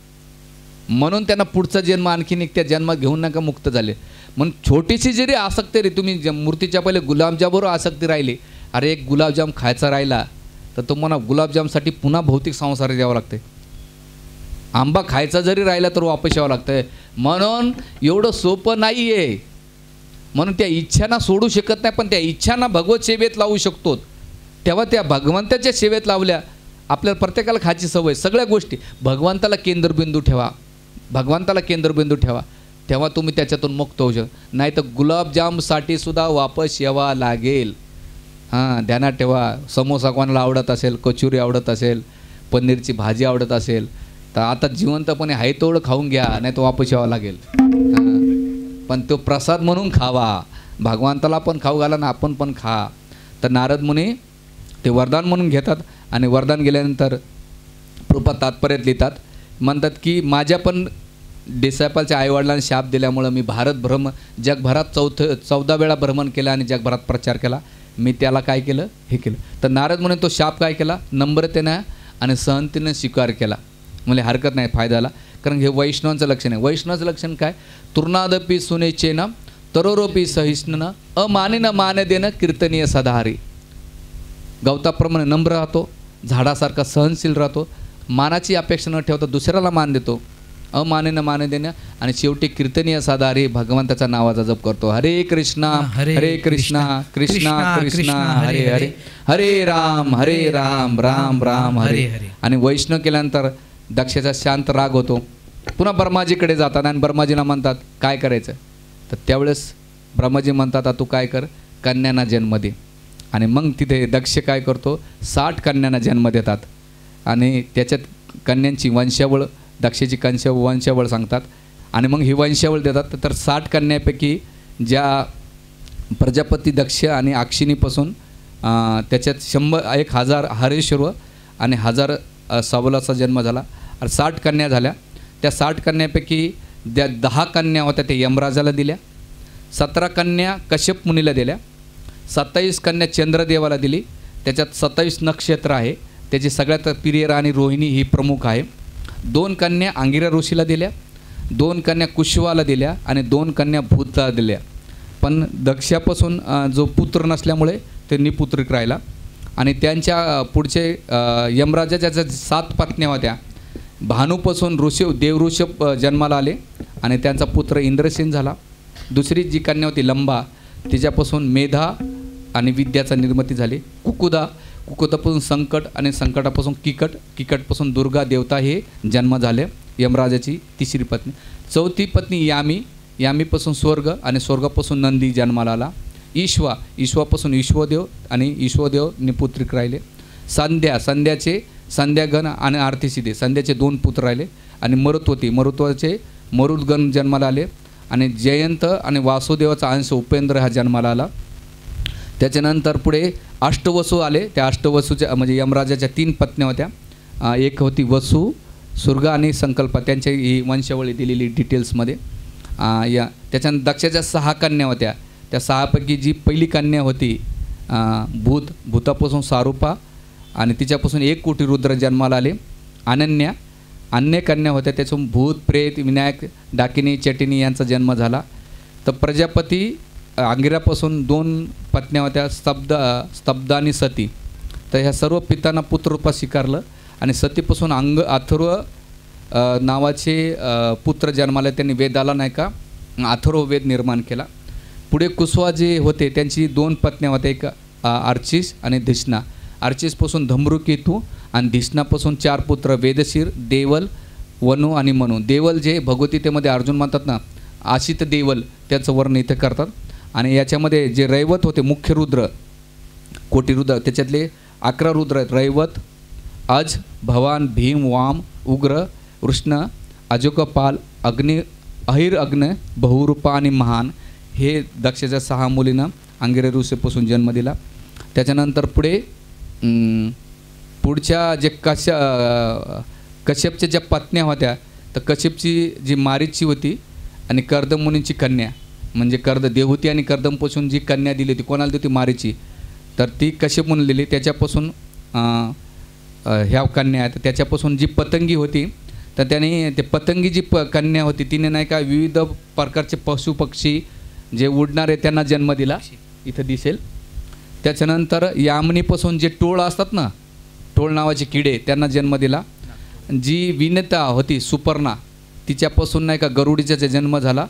म्हणून त्यांना पुढचा जन्म आणखीन एक त्या जन्मात घेऊन नका मुक्त झाले. म्हणून छोटीशी जरी आसक्ती रे, तुम्ही मूर्तीच्या पहिले गुलाबजामवर आसक्ती राहिली, अरे एक गुलाबजाम खायचा राहिला तर तुम्हाला गुलाबजामसाठी पुन्हा भौतिक संसार द्यावं लागते. आंबा खायचा जरी राहिला तर वापस यावं लागतं. म्हणून एवढं सोपं नाही आहे. म्हणून त्या इच्छांना सोडू शकत नाही, पण त्या इच्छांना भगवत सेवेत लावू शकतो. तेव्हा त्या भगवंताच्या सेवेत लावल्या. आपल्याला प्रत्येकाला खायची सवय, सगळ्या गोष्टी भगवंताला केंद्रबिंदू ठेवा, भगवंताला केंद्रबिंदू ठेवा, तेव्हा तुम्ही त्याच्यातून मुक्त होऊ शकता. नाही तर गुलाबजामसाठी सुद्धा वापस यावा लागेल. हां, ध्यानात ठेवा. समोसा कोणाला आवडत असेल, कचोरी आवडत असेल, पनीरची भाजी आवडत असेल तर आता जिवंतपणे आहे तेवढं खाऊन घ्या, नाही तो वापस यावं लागेल. हां, पण तो प्रसाद म्हणून खावा. भगवंताला पण खाऊ घाला ना, आपण पण खा. तर नारद मुनी ते वरदान म्हणून घेतात आणि वरदान गेल्यानंतर कृपा तात्पर्यात लिहितात. म्हणतात की माझ्या पण डिसायपलच्या आईवडिलांनी शाप दिल्यामुळं मी जगभरात 14 वेळा भ्रमण केलं आणि जगभरात प्रचार केला. मी त्याला काय केलं, हे केलं. तर नारद मुनी तो शाप काय केला, नम्रतेनं आणि सहनतेनं स्वीकार केला. म्हणजे हरकत नाही, फायदाला. कारण हे वैष्णवांचं लक्षण आहे. वैष्णवाचं लक्षण काय, तृणादपी सुनेचेन तरोरोपी सहिष्णुन अमानेन मान देणं कीर्तनीय सदाहरी. गवताप्रमाणे नम्र राहतो, झाडासारखा सहनशील राहतो, मानाची अपेक्षा न ठेवता दुसऱ्याला मान देतो, अमानेनं मान देणं आणि शेवटी कीर्तनीय सदाहरी भगवंताच्या नावाचा जप करतो. हरे कृष्णा हरे कृष्णा कृष्णा कृष्णा हरे हरे, हरे राम राम राम हरे हरे. आणि वैष्णव केल्यानंतर दक्षाचा शांत राग होतो. पुन्हा ब्रह्माजीकडे जातात आणि ब्रह्माजीला म्हणतात काय करायचं. तर त्यावेळेस ब्रह्माजी म्हणतात तू काय कर, कन्यांना जन्म दे. आणि मग तिथे दक्ष काय करतो, 60 कन्यांना जन्म देतात. आणि त्याच्यात कन्यांची वंशावळ, दक्षाची वंशावळ सांगतात. आणि मग ही वंशावळ देतात. तर 60 कन्यापैकी ज्या प्रजापती दक्ष आणि अक्षिणीपासून त्याच्यात 1000 हरेश्वर आणि 1000 सबलाचा जन्म झाला. 60 कन्या झाल्या. त्या 60 कन्यापैकी ज्या 10 कन्या होत्या त्या यमराजाला दिल्या, 17 कन्या कश्यप मुनीला दिल्या, 27 कन्या चंद्रदेवाला दिली. त्याच्यात 27 नक्षत्र आहे. त्याची सगळ्यात प्रिय राणी रोहिणी ही प्रमुख आहे. 2 कन्या अंगिरा ऋषीला दिल्या, 2 कन्या कुशवाला दिल्या आणि 2 कन्या भूतला दिल्या. पण दक्षापासून जो पुत्र नसल्यामुळे ते निपुत्रिक राहिला. आणि त्यांच्या पुढचे यमराजाच्या ज्या 7 पत्न्या होत्या, भानूपासून देवऋषभ जन्माला आले आणि त्यांचा पुत्र इंद्रसेन झाला. दुसरी जी कन्या होती लंबा, तिच्यापासून मेधा आणि विद्याचा निर्मिती झाली. कुकुदापासून संकट आणि संकटापासून किकटपासून दुर्गा देवता हे जन्म झाले. यमराजाची तिसरी पत्नी. चौथी पत्नी यामीपासून स्वर्ग आणि स्वर्गापासून नंदी जन्माला आला. ईश्वापासून ईश्वदेव आणि ईश्वदेव निपुत्रिक राहिले. संध्याचे संध्यागण आणि आरतीसिद्धे संध्याचे 2 पुत्र राहिले. आणि मरुत्वाचे मरुदगण जन्माला आले. आणि जयंत आणि वासुदेवाचा अंश उपेंद्र हा जन्माला आला. त्याच्यानंतर पुढे अष्टवसू आले. त्या अष्टवसूच्या म्हणजे यमराजाच्या 3 पत्न्या होत्या. एक होती वसू, सुर्गा आणि संकल्पा. त्यांची ही वंशावळी दिलेली डिटेल्समध्ये. त्याच्यानंतर दक्षाच्या 6 कन्या होत्या. त्या 6 पैकी जी पहिली कन्या होती भूतापासून सारूपा आणि तिच्यापासून 1 कोटी रुद्र जन्माला आले. अन्य कन्या होत्या, त्याच्यातून भूत, प्रेत, विनायक, डाकिनी, चटिनी यांचा जन्म झाला. तर प्रजापती अंगिरापासून 2 पत्न्या होत्या, स्तब्धा आणि सती. तर ह्या सर्व पितांना पुत्ररूपात स्वीकारलं. आणि सतीपासून अथर्व नावाचे पुत्र जन्माला. त्यांनी वेदाला नाही का अथर्व वेद निर्माण केला. पुढे कुशवा जे होते त्यांची 2 पत्न्या होत्या, एक अर्चिस आणि धिष्णा. अर्चिसपासून धमृकेतू आणि धिष्णापासून 4 पुत्र वेदशीर, देवल, वनु आणि मनु. देवल जे भगवद्गीतेमध्ये अर्जुन म्हणतात ना, आशित देवल, त्याचं वर्णन इथे करतात. आणि याच्यामध्ये जे रैवत होते मुख्य रुद्र, कोटी रुद्र, त्याच्यातले 11 रुद्र आहेत. रैवत, अज, भवान, भीम, वाम, उग्र, कृष्ण, अजोकपाल, अहिर अग्न, बहुरूपा आणि महान. हे दक्षाच्या 6 मुलींना अंगिरा ऋषीपासून जन्म दिला. त्याच्यानंतर पुढच्या जे कश्यपच्या ज्या पत्न्या होत्या, तर कश्यपची जी मारीची होती आणि कर्दमुनीची कन्या म्हणजे देवहूती आणि कर्दमपासून जी कन्या दिली होती, कोणाला होती, मारीची. तर ती कश्यप म्हणून दिली. त्याच्यापासून ह्या कन्या आहेत. त्याच्यापासून जी पतंगी होती, तर त्याने ते पतंगी जी कन्या होती तिने नाही का विविध प्रकारचे पशु पक्षी जे उडणारे त्यांना जन्म दिला, इथं दिसेल. त्याच्यानंतर यामनीपासून जे टोळ असतात ना, टोळ नावाचे किडे, त्यांना जन्म दिला. जी विनता होती सुपर्णा, तिच्यापासून नाही का गरुडीचा जन्म झाला.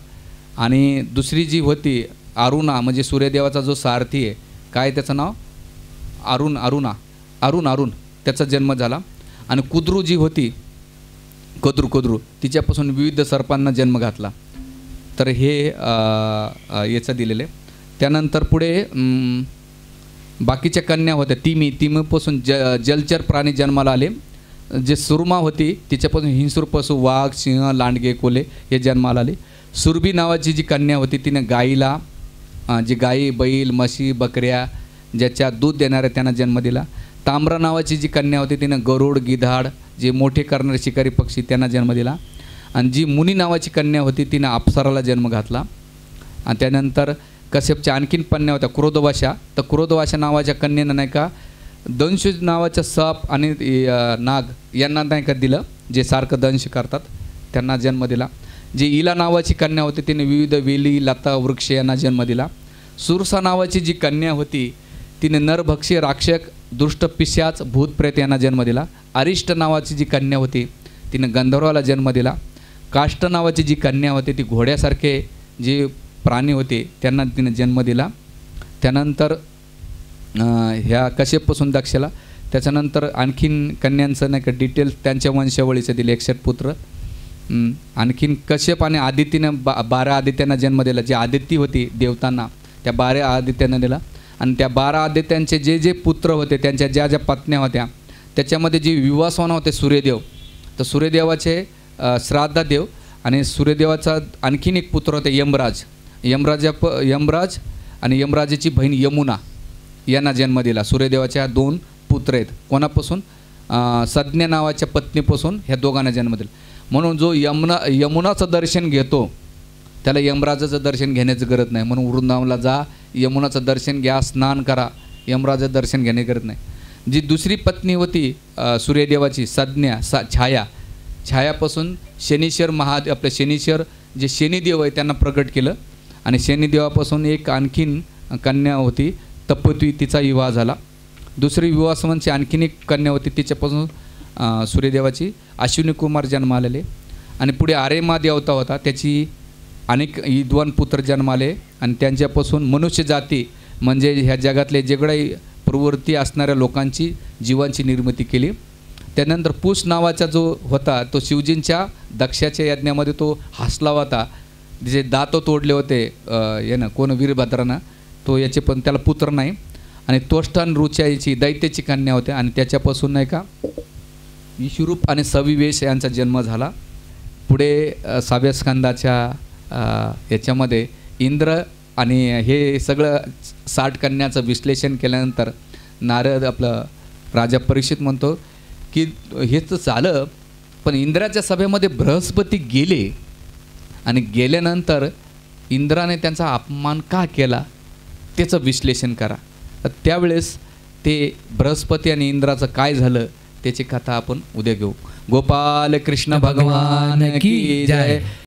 आणि दुसरी जी होती अरुणा म्हणजे सूर्यदेवाचा जो सारथी आहे, काय त्याचं नाव, अरुण, त्याचा जन्म झाला. आणि कुद्रू जी होती कद्रू, तिच्यापासून विविध सर्पांना जन्म घातला. तर हे याचं दिलेलं आहे. त्यानंतर पुढे बाकीच्या कन्या होत्या तिमीपासून जलचर प्राणी जन्माला आले. जे सुरमा होती तिच्यापासून हिंस्र पशु वाघ सिंह लांडगे कोले हे जन्माला आले. सुरभी नावाची जी कन्या होती तिने गाईला जी गाई बैल म्हशी बकऱ्या ज्याच्या दूध देणाऱ्या त्यांना जन्म दिला. ताम्रा नावाची जी कन्या होती तिने गरुड गिधाड जे मोठे करणारे शिकारी पक्षी त्यांना जन्म दिला. आणि जी मुनी नावाची कन्या होती तिने अप्सराला जन्म घातला. आणि त्यानंतर कश्यपच्या आणखीन कन्या होत्या क्रोधवाशा. तर क्रोधवाशा नावाच्या कन्येनं नाही का दंश नावाच्या साप आणि नाग यांना नाही का दिलं, जे सारखं दंश करतात त्यांना जन्म दिला. जी इला नावाची कन्या होती तिने विविध वेली लता वृक्ष यांना जन्म दिला. सुरसा नावाची जी कन्या होती तिने नरभक्षी राक्षक दुष्ट पिशाच भूतप्रेत यांना जन्म दिला. अरिष्ट नावाची जी कन्या होती तिने गंधर्वाला जन्म दिला. काष्ट नावाची जी कन्या होती ती घोड्यासारखे जे प्राणी होते त्यांना तिने जन्म दिला. त्यानंतर ह्या कश्यपपासून दक्षला. त्याच्यानंतर आणखीन कन्यांचं नाही का डिटेल्स त्यांच्या वंशावळीचे दिले 61 पुत्र. आणखीन कश्यप आणि आदित्यनं 12 आदित्यांना जन्म दिला. जे आदित्य होती देवतांना त्या 12 आदित्यांना दिला. आणि त्या 12 आदित्यांचे जे जे पुत्र होते त्यांच्या ज्या ज्या पत्न्या होत्या त्याच्यामध्ये जे विवासवान होते सूर्यदेव, तर सूर्यदेवाचे श्राद्धादेव आणि सूर्यदेवाचा आणखीन एक पुत्र होते यमराज. यमराज आणि यमराजाची बहीण यमुना यांना जन्म दिला. सूर्यदेवाच्या 2 पुत्र आहेत. कोणापासून? सज्ञा नावाच्या पत्नीपासून ह्या दोघांना जन्म दिला. म्हणून जो यमुनाचं दर्शन घेतो त्याला यमराजाचं दर्शन घेण्याची गरज नाही. म्हणून वृंदावनला जा, यमुनाचं दर्शन घ्या, स्नान करा, यमराजाचं दर्शन घेण्याची गरज नाही. जी दुसरी पत्नी होती सूर्यदेवाची सज्ञा छायापासून शनीश्वर आपले शनीश्वर जे शनिदेव आहे त्यांना प्रकट केलं. आणि शनिदेवापासून एक आणखीन कन्या होती तपत्वी, तिचा विवाह झाला. दुसरी विवासवंची आणखीन एक कन्या होती तिच्यापासून सूर्यदेवाची अश्विनी कुमार जन्म आलेले. आणि पुढे आरेमा देवता होता त्याची अनेक विद्वान पुत्र जन्माले. आणि त्यांच्यापासून मनुष्य जाती म्हणजे ह्या जगातले जेवढे प्रवृत्ती असणाऱ्या लोकांची जीवांची निर्मिती केली. त्यानंतर पूस नावाचा जो होता तो शिवजींच्या दक्षाच्या यज्ञामध्ये तो हसला होता, जे दात तोडले होते यानं कोण वीरभद्रानं, तो याचे पण त्याला पुत्र नाही. आणि तोष्टान रुचा याची दैत्याची कन्या होते आणि त्याच्यापासून नाही का विश्वरूप आणि सविवेश यांचा जन्म झाला. पुढे 6व्या स्कंदाच्या याच्यामध्ये इंद्र आणि हे सगळं 60 कन्याचं विश्लेषण केल्यानंतर नारद आपलं राजा परीक्षित म्हणतो की हेच तर झालं, पण इंद्राच्या सभेमध्ये बृहस्पती गेले आणि गेल्यानंतर इंद्राने त्यांचा अपमान का केला त्याचं विश्लेषण करा. तर त्यावेळेस ते बृहस्पती आणि इंद्राचं काय झालं त्याची कथा आपण उद्या घेऊ. गोपाल कृष्ण भगवान की जय.